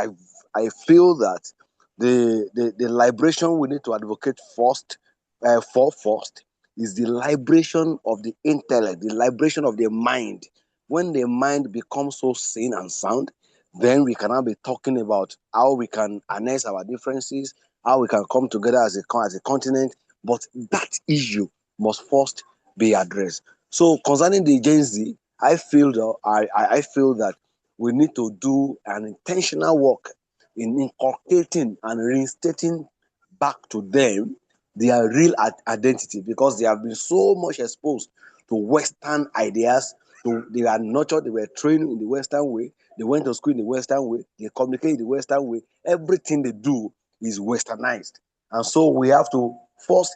I feel that the liberation we need to advocate first is the liberation of the intellect, the liberation of the mind. When the mind becomes so sane and sound, then we cannot be talking about how we can harness our differences, how we can come together as a continent. But that issue must first be addressed. So concerning the Gen Z, I feel that we need to do an intentional work in inculcating and reinstating back to them their real identity, because they have been so much exposed to Western ideas. They are nurtured, they were trained in the Western way, they went to school in the Western way, they communicate in the Western way. Everything they do is Westernized. And so we have to first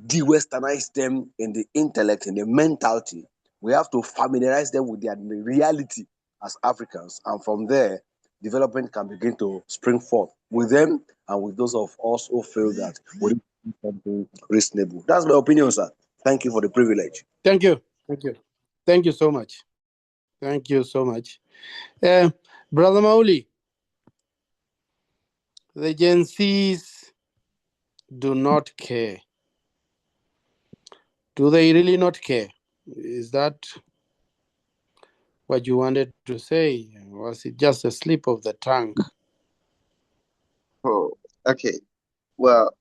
de-Westernize them in the intellect, in the mentality. We have to familiarize them with their reality as Africans. And from there, development can begin to spring forth with them and with those of us who feel that we do something reasonable. That's my opinion, sir. Thank you for the privilege. Thank you. Thank you. Thank you so much. Thank you so much. Brother Mauli, the Gen Zs do not care. Do they really not care? Is that what you wanted to say? Was it just a slip of the tongue? Oh, okay. Well,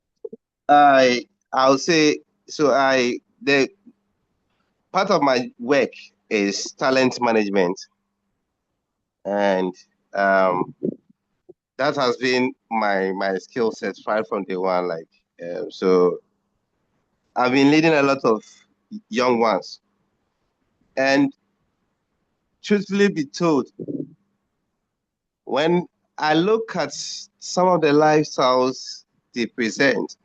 I'll say so. The part of my work is talent management, and that has been my skill set right from day one. So I've been leading a lot of young ones, and truthfully be told, When I look at some of the lifestyles they present,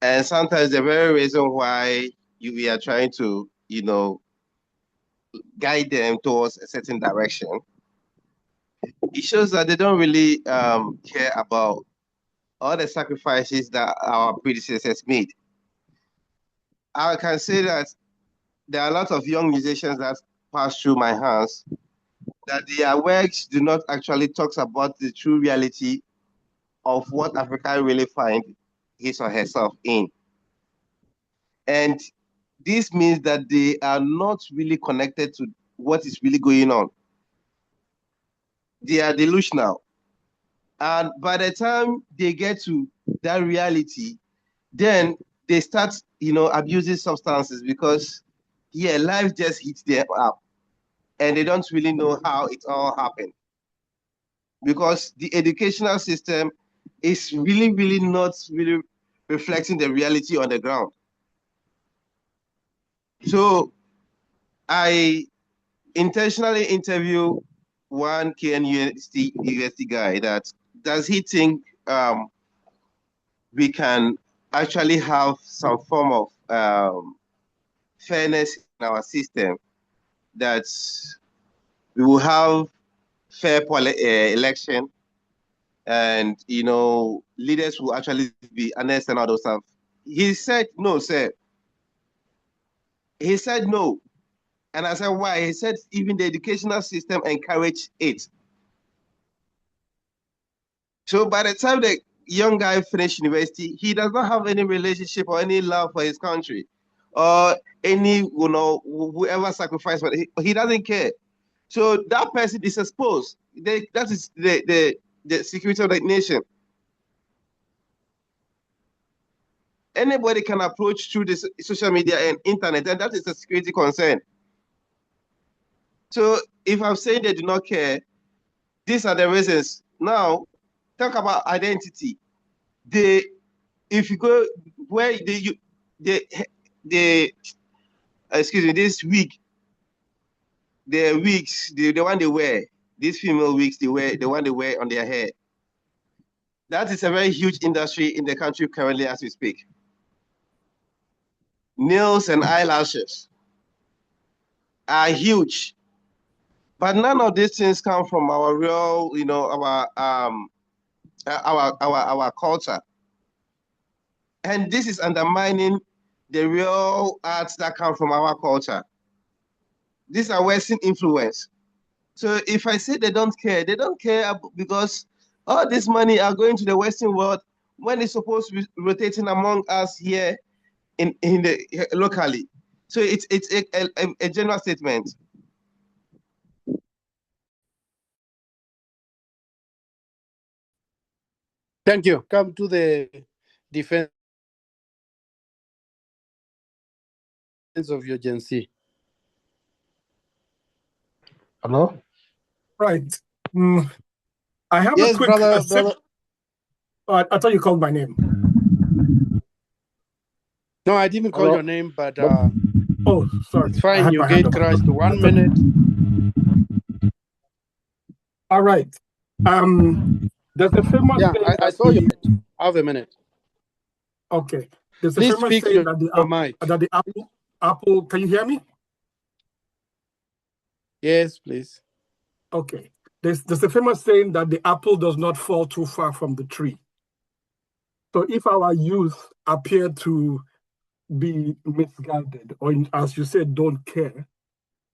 and sometimes the very reason why we are trying to, guide them towards a certain direction, it shows that they don't really care about all the sacrifices that our predecessors made. I can say that there are a lot of young musicians that pass through my hands that their works do not actually talk about the true reality of what Africa really finds his or herself in. And this means that they are not really connected to what is really going on. They are delusional. And by the time they get to that reality, then they start, abusing substances because, life just hits them up. And they don't really know how it all happened. Because the educational system is really, really not really reflecting the reality on the ground. So I intentionally interview one KNU university guy that does he think we can actually have some form of fairness in our system, that we will have fair election, and leaders will actually be honest and all those stuff. He said no, sir. He said no. And I said, why? He said even the educational system encouraged it. So by the time the young guy finished university, he does not have any relationship or any love for his country, or any, whoever sacrificed, but he doesn't care. So that person is exposed. That is the security of the nation. Anybody can approach through this social media and internet, and that is a security concern. So if I'm saying they do not care, these are the reasons. Now, talk about identity. If you go where excuse me, this wig, the wigs, the one they wear, these female wigs they wear, the one they wear on their hair. That is a very huge industry in the country currently as we speak. Nails and eyelashes are huge, but none of these things come from our real, our culture. And this is undermining the real arts that come from our culture. These are Western influence. So if I say they don't care because all this money are going to the Western world when it's supposed to be rotating among us here in the locally. So it's a general statement. Thank you. Come to the defense of your agency. Hello? Right. I have Yes, a quick... brother. I thought you called my name. No, I didn't call your name, but... oh, sorry. It's fine. You get crushed 1 minute. All right. There's a famous... Yeah, I saw you. Have a minute. Okay. There's a Please famous speak saying that the apple... Can you hear me? Yes, please. Okay. There's a famous saying that the apple does not fall too far from the tree. So if our youth appear to be misguided, or as you said, don't care,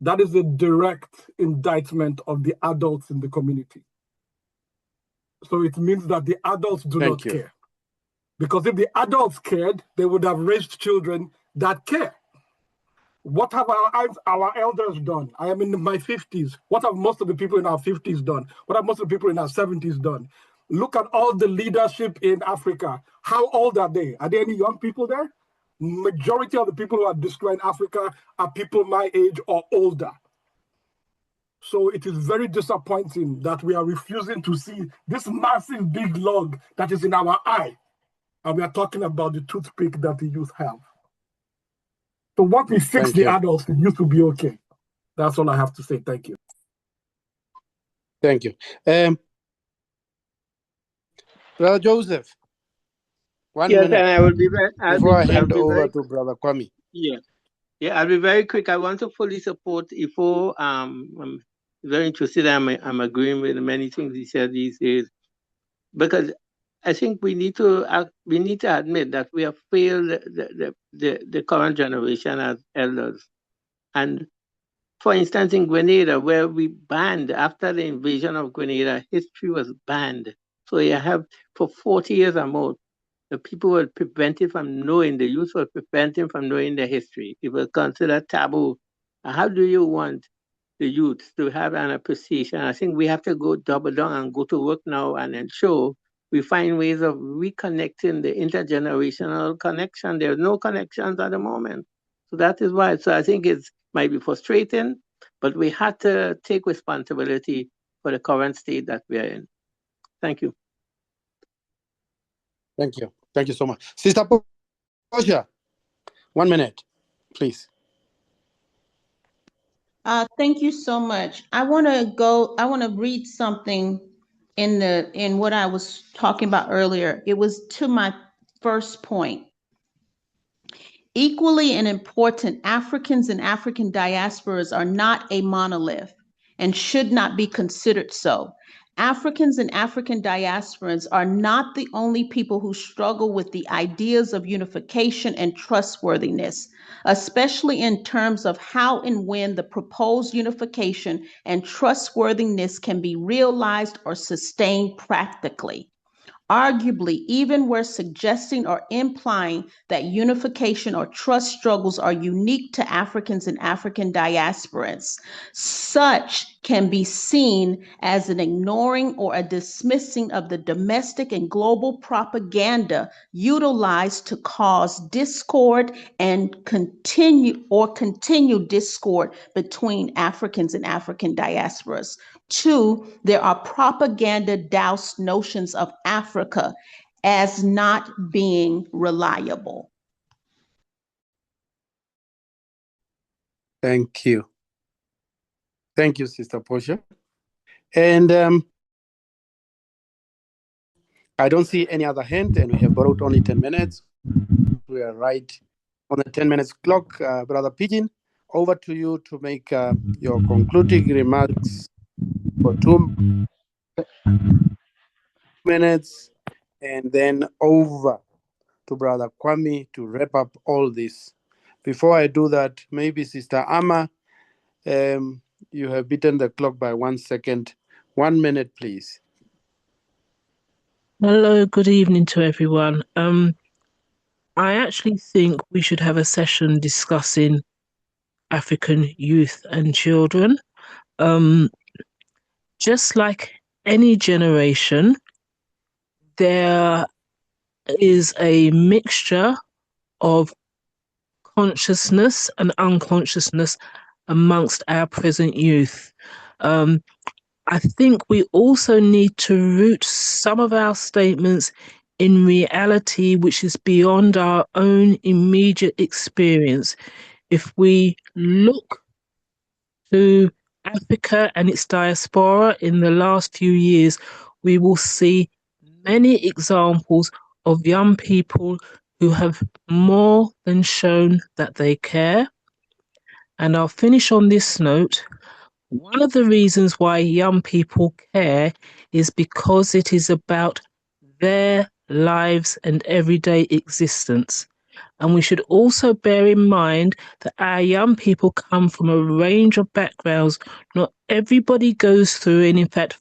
that is a direct indictment of the adults in the community. So it means that the adults do not care. Because if the adults cared, they would have raised children that care. What have our elders done? I am in my 50s. What have most of the people in our 50s done? What have most of the people in our 70s done? Look at all the leadership in Africa. How old are they? Are there any young people there? Majority of the people who are destroying Africa are people my age or older. So it is very disappointing that we are refusing to see this massive big log that is in our eye. And we are talking about the toothpick that the youth have. So once we fix the adults, the youth will be okay. That's all I have to say. Thank you. Thank you. Brother Joseph, 1 Yes, minute and I will be very, before I hand over to Brother Kwame. yeah. Yeah, I'll be very quick. I want to fully support Ifo. I'm very interested. I'm agreeing with many things he said these days, because I think we need to admit that we have failed the current generation as elders. And for instance, in Grenada, where we banned after the invasion of Grenada, history was banned. So you have for 40 years or more, the people were prevented from knowing, the youth were prevented from knowing their history. It was considered taboo. How do you want the youth to have an appreciation? I think we have to go double down and go to work now and ensure we find ways of reconnecting the intergenerational connection. There's no connections at the moment. So that is why. So I think it might be frustrating, but we had to take responsibility for the current state that we are in. Thank you. Thank you. Thank you so much. Sister Portia, 1 minute, please. Thank you so much. I want to read something in what I was talking about earlier. It was to my first point. Equally and important, Africans and African diasporas are not a monolith and should not be considered so. Africans and African diasporans are not the only people who struggle with the ideas of unification and trustworthiness, especially in terms of how and when the proposed unification and trustworthiness can be realized or sustained practically. Arguably, even where suggesting or implying that unification or trust struggles are unique to Africans and African diasporans, such can be seen as an ignoring or a dismissing of the domestic and global propaganda utilized to cause discord and continue discord between Africans and African diasporas. 2, there are propaganda-doused notions of Africa as not being reliable. Thank you. Thank you, Sister Portia. And I don't see any other hand, and we have borrowed only 10 minutes. We are right on the 10 minutes clock. Brother Pidgin, over to you to make your concluding remarks for 2 minutes, and then over to Brother Kwame to wrap up all this. Before I do that, maybe Sister Ama, you have beaten the clock by 1 second. 1 minute, please. Hello, good evening to everyone. I actually think we should have a session discussing African youth and children. Just like any generation, there is a mixture of consciousness and unconsciousness amongst our present youth. I think we also need to root some of our statements in reality, which is beyond our own immediate experience. If we look to Africa and its diaspora in the last few years, we will see many examples of young people who have more than shown that they care. And I'll finish on this note. One of the reasons why young people care is because it is about their lives and everyday existence. And we should also bear in mind that our young people come from a range of backgrounds. Not everybody goes through, and in fact,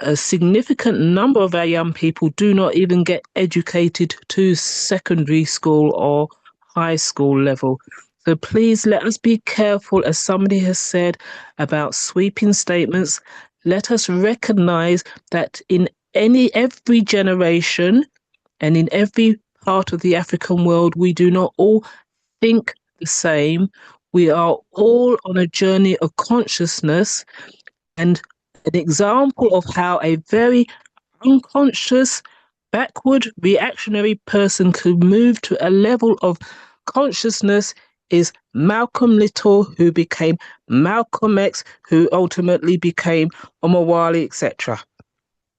a significant number of our young people do not even get educated to secondary school or high school level. So please let us be careful, as somebody has said, about sweeping statements. Let us recognize that in every generation and in every part of the African world, we do not all think the same. We are all on a journey of consciousness, and an example of how a very unconscious, backward, reactionary person could move to a level of consciousness is Malcolm Little, who became Malcolm X, who ultimately became Omowale, etc.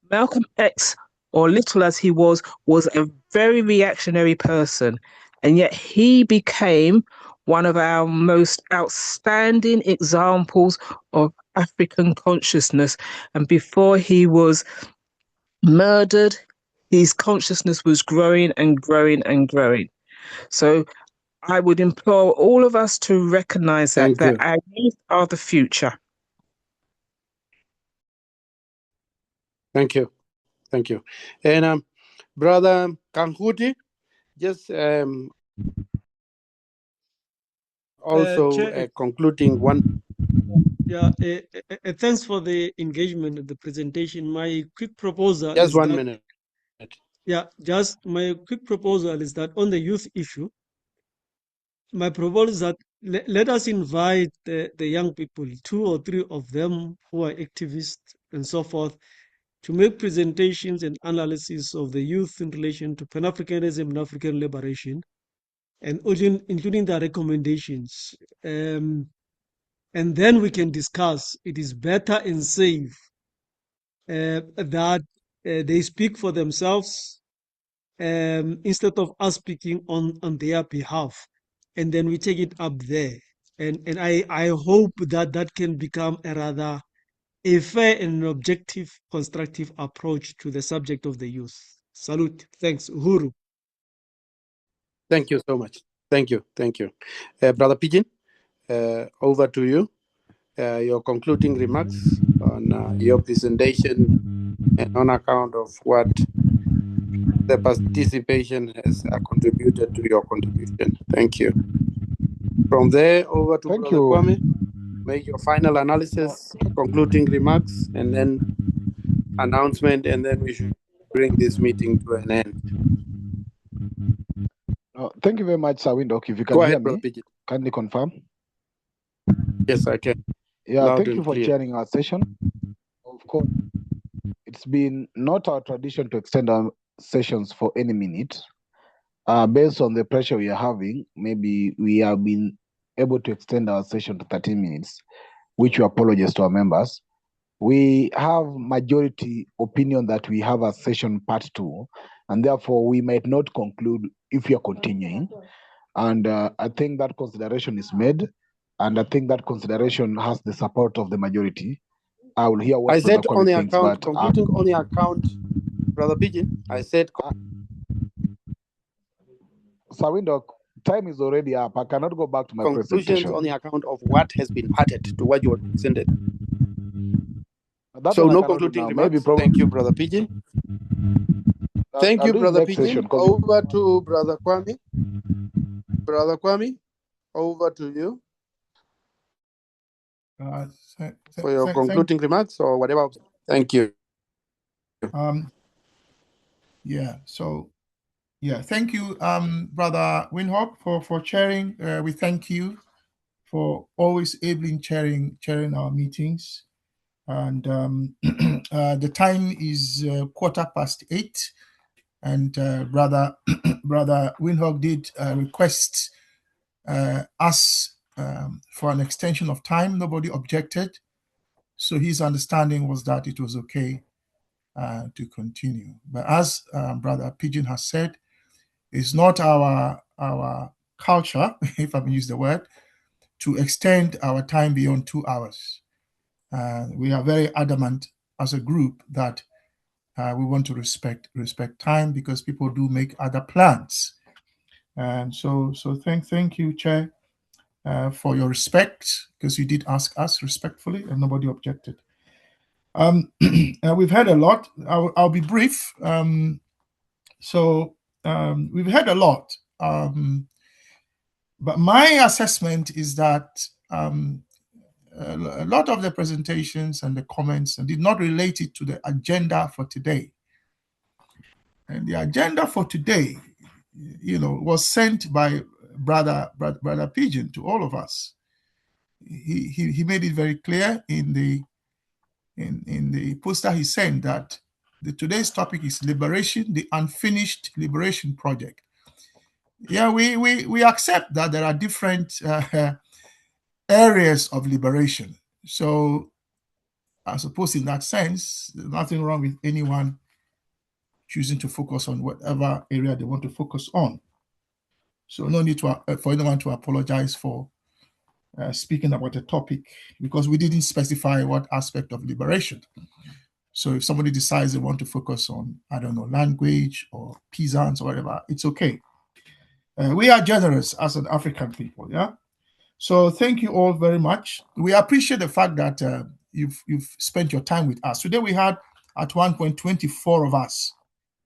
Malcolm X, or Little as he was a very reactionary person, and yet he became one of our most outstanding examples of African consciousness. And before he was murdered, his consciousness was growing and growing and growing. So I would implore all of us to recognize that our youth are the future. Thank you. Thank you. And Brother Kanhuti, just also concluding one. Yeah, thanks for the engagement and the presentation. My quick proposal Just is 1 that, minute. yeah, just my quick proposal is that on the youth issue, my proposal is that let us invite the young people, 2 or 3 of them who are activists and so forth, to make presentations and analysis of the youth in relation to Pan-Africanism and African liberation, and including their recommendations. And then we can discuss. It is better and safe that they speak for themselves instead of us speaking on their behalf. And then we take it up there. And I hope that that can become a fair and objective, constructive approach to the subject of the youth. Salute. Thanks. Uhuru. Thank you so much. Thank you. Thank you. Brother Pigeon, over to you. Your concluding remarks on your presentation and on account of what the participation has contributed to your contribution. Thank you. From there, over to Thank Brother you. Kwame. Make your final analysis, concluding remarks, and then announcement, and then we should bring this meeting to an end. Thank you very much, Sir Windhoek. If you can Go hear ahead, Brother me, Pigeon. kindly confirm. Yes, I can. Yeah, Loud thank and you for clear. chairing our session. Of course, it's been not our tradition to extend our sessions for any minute. Based on the pressure we are having, maybe we have been able to extend our session to 13 minutes, which we apologize to our members. We have majority opinion that we have a session part 2, and therefore we might not conclude if we are continuing. And I think that consideration is made, and I think that consideration has the support of the majority. I will hear what I said Brother on the Kwame thinks, account, but concluding on the account, Brother Pigeon, I said. Sir Windhoek, time is already up. I cannot go back to my Conclusions presentation. on the account of what has been added to what you presented. That So one I no cannot do concluding now. remarks. Maybe probably. Thank you, Brother Pigeon. Thank I'll you, do it Brother next session, Pigeon. 'cause Over to Brother Kwame. Brother Kwame, over to you for your concluding remarks or whatever. Thank you. Yeah. So, yeah. Thank you, Brother Windhoek, for chairing. We thank you for always ably chairing our meetings. And the time is 8:15, and Brother Windhoek did request us for an extension of time. Nobody objected, so his understanding was that it was okay to continue. But as Brother Pigeon has said, it's not our culture, if I can use the word, to extend our time beyond 2 hours. We are very adamant as a group that we want to respect time, because people do make other plans. And so thank you, Chair, for your respect, because you did ask us respectfully and nobody objected. We've had a lot. I'll be brief. We've had a lot. But my assessment is that a lot of the presentations and the comments did not relate it to the agenda for today. And the agenda for today, was sent by Brother Pigeon to all of us. He made it very clear in the poster he sent that today's topic is liberation, the unfinished liberation project. Yeah, we accept that there are different areas of liberation. So I suppose in that sense, there's nothing wrong with anyone choosing to focus on whatever area they want to focus on. So no need for anyone to apologize for speaking about a topic, because we didn't specify what aspect of liberation. So if somebody decides they want to focus on, I don't know, language or peasants or whatever, it's okay. We are generous as an African people, yeah? So thank you all very much. We appreciate the fact that you've spent your time with us. Today we had at one point 24 of us.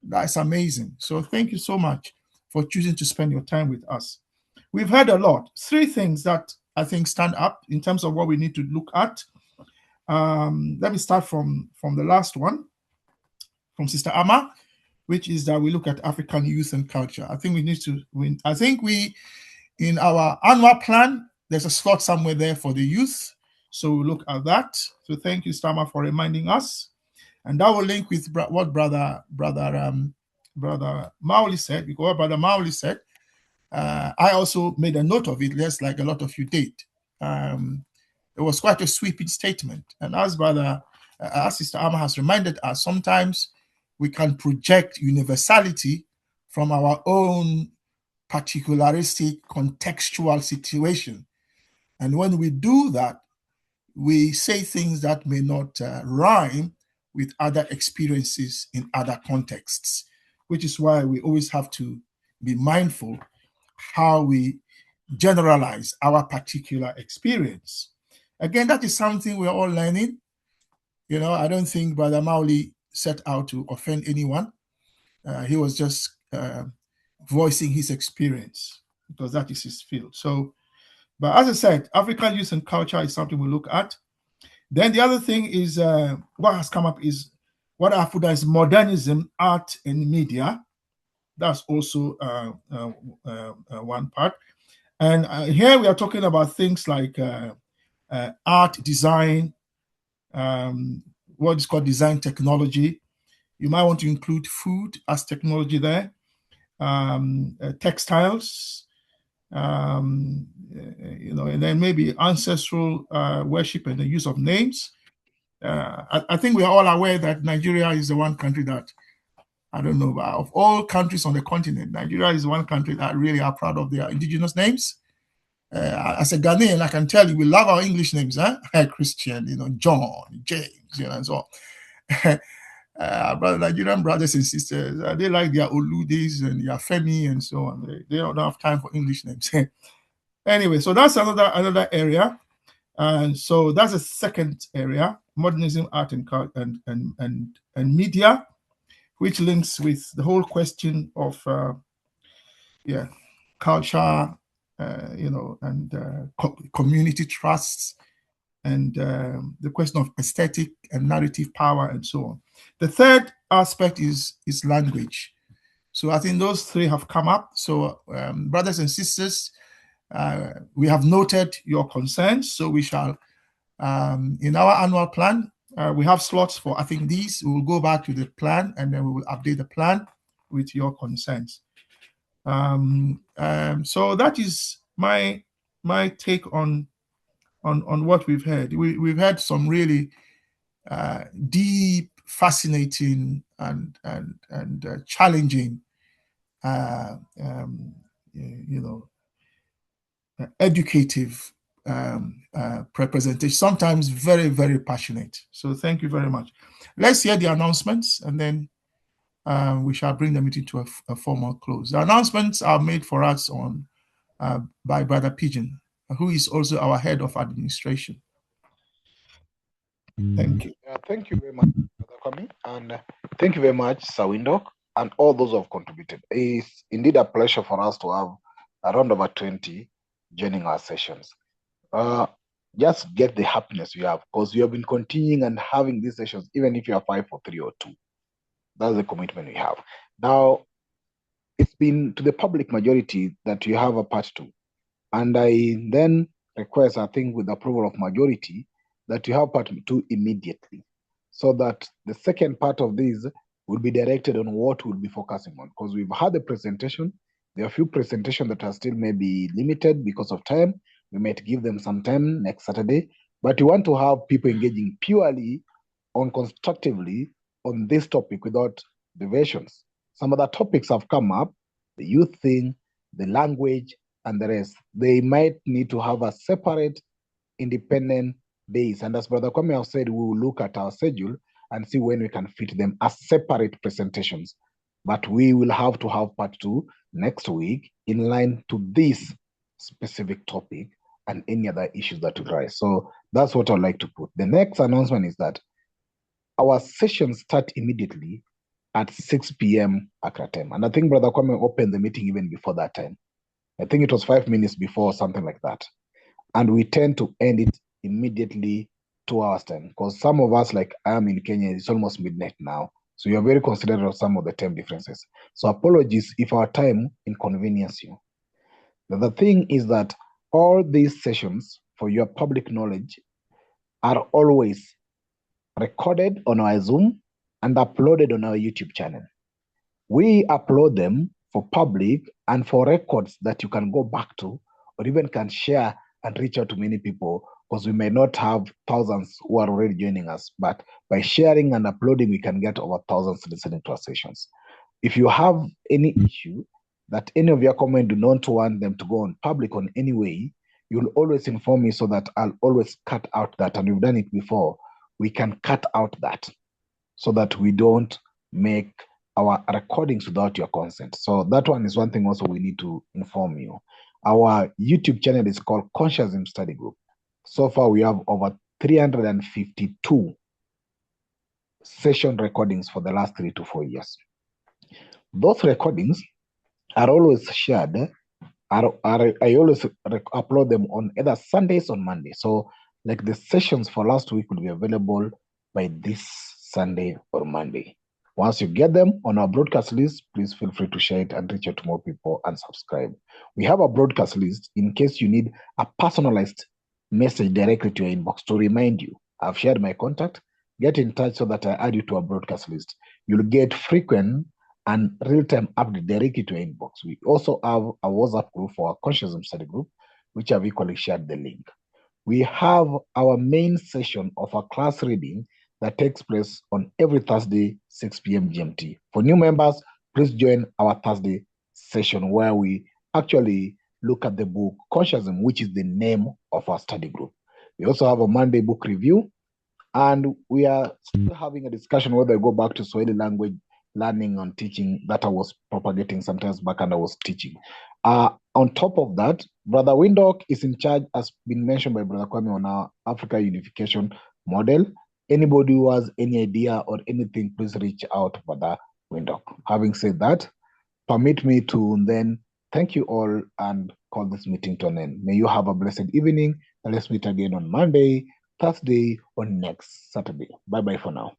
That's amazing. So thank you so much for choosing to spend your time with us. We've heard a lot. 3 things that I think stand up in terms of what we need to look at. Let me start from the last one, from Sister Amma, which is that we look at African youth and culture. I think we need to, in our annual plan, there's a slot somewhere there for the youth. So we'll look at that. So thank you, Stama, for reminding us. And that will link with what Brother Mauli said, because what Brother Mauli said, I also made a note of it, just like a lot of you did. It was quite a sweeping statement. And as Sister Amma has reminded us, sometimes we can project universality from our own particularistic contextual situation. And when we do that, we say things that may not rhyme with other experiences in other contexts, which is why we always have to be mindful how we generalize our particular experience. Again, that is something we're all learning. You know, I don't think Brother Mauli set out to offend anyone. He was just voicing his experience, because that is his field. So, but as I said, African youth and culture is something we look at. Then the other thing is what has come up is what I put as modernism, art, and media. That's also one part. And here we are talking about things like art, design, what is called design technology. You might want to include food as technology there, textiles, and then maybe ancestral worship and the use of names. I think we are all aware that Nigeria is the one country that, I don't know, of all countries on the continent, Nigeria is one country that really are proud of their indigenous names. As a Ghanaian, I can tell you, we love our English names, Christian, John, James, and so on. Nigerian brothers and sisters, they like their Oludis and their Femi and so on. They don't have time for English names. Anyway, so that's another area. And so that's a second area, modernism, art, and media, which links with the whole question of culture, and community trusts, and the question of aesthetic and narrative power, and so on. The third aspect is language. So I think those 3 have come up. So brothers and sisters, we have noted your concerns. So we shall, in our annual plan, we have slots for, I think, these. We will go back to the plan, and then we will update the plan with your concerns. So that is my take on what we've heard. We've had some really deep, fascinating, and challenging, educative representation. Sometimes very, very passionate. So thank you very much. Let's hear the announcements, and then we shall bring the meeting to a formal close. The announcements are made for us by Brother Pigeon, who is also our head of administration. Thank you. Thank you very much, Brother Kwame, and thank you very much, Sawindok, and all those who have contributed. It's indeed a pleasure for us to have around about 20 joining our sessions. Just get the happiness you have, because we have been continuing and having these sessions, even if you are 5 or 3 or 2. That's the commitment we have. Now, it's been to the public majority that you have a part 2. And I then request, I think with the approval of majority, that you have part 2 immediately, so that the second part of this will be directed on what we'll be focusing on, because we've had the presentation There are a few presentations that are still maybe limited because of time. We might give them some time next Saturday, but we want to have people engaging purely on constructively on this topic without diversions. Some other topics have come up, the youth thing, the language, and the rest. They might need to have a separate, independent days. And as Brother Kwame has said, we will look at our schedule and see when we can fit them as separate presentations. But we will have to have part 2 next week in line to this specific topic and any other issues that will rise. So that's what I'd like to put. The next announcement is that our sessions start immediately at 6 p.m. Accra time. And I think Brother Kwame opened the meeting even before that time. I think it was 5 minutes before, something like that. And we tend to end it immediately 2 hours time. Because some of us, like I am in Kenya, it's almost midnight now. So you are very considerate of some of the time differences. So apologies if our time inconvenience you. The other thing is that all these sessions, for your public knowledge, are always recorded on our Zoom and uploaded on our YouTube channel. We upload them for public and for records that you can go back to or even can share and reach out to many people, because we may not have thousands who are already joining us, but by sharing and uploading, we can get over thousands listening to our sessions. If you have any issue that any of your comment do not want them to go on public on any way, you'll always inform me so that I'll always cut out that. And we've done it before. We can cut out that so that we don't make our recordings without your consent. So that one is one thing also we need to inform you. Our YouTube channel is called Consciousness Study Group. So far, we have over 352 session recordings for the last 3 to 4 years. Those recordings are always shared. I always upload them on either Sundays or Mondays. So like the sessions for last week will be available by this Sunday or Monday. Once you get them on our broadcast list, please feel free to share it and reach out to more people and subscribe. We have a broadcast list in case you need a personalized message directly to your inbox to remind you. I've shared my contact. Get in touch so that I add you to our broadcast list. You'll get frequent and real-time update directly to your inbox. We also have a WhatsApp group for our Consciousness Study Group, which I've equally shared the link. We have our main session of our class reading that takes place on every Thursday, 6 p.m. GMT. For new members, please join our Thursday session where we actually look at the book Consciousness, which is the name of our study group. We also have a Monday book review, and we are still having a discussion whether we go back to Swahili language learning and teaching that I was propagating sometimes back and I was teaching. On top of that, Brother Windhoek is in charge, as been mentioned by Brother Kwame, on our Africa Unification model. Anybody who has any idea or anything, please reach out to Brother Windhoek. Having said that, permit me to then thank you all and call this meeting to an end. May you have a blessed evening, and let's meet again on Monday, Thursday, or next Saturday. Bye-bye for now.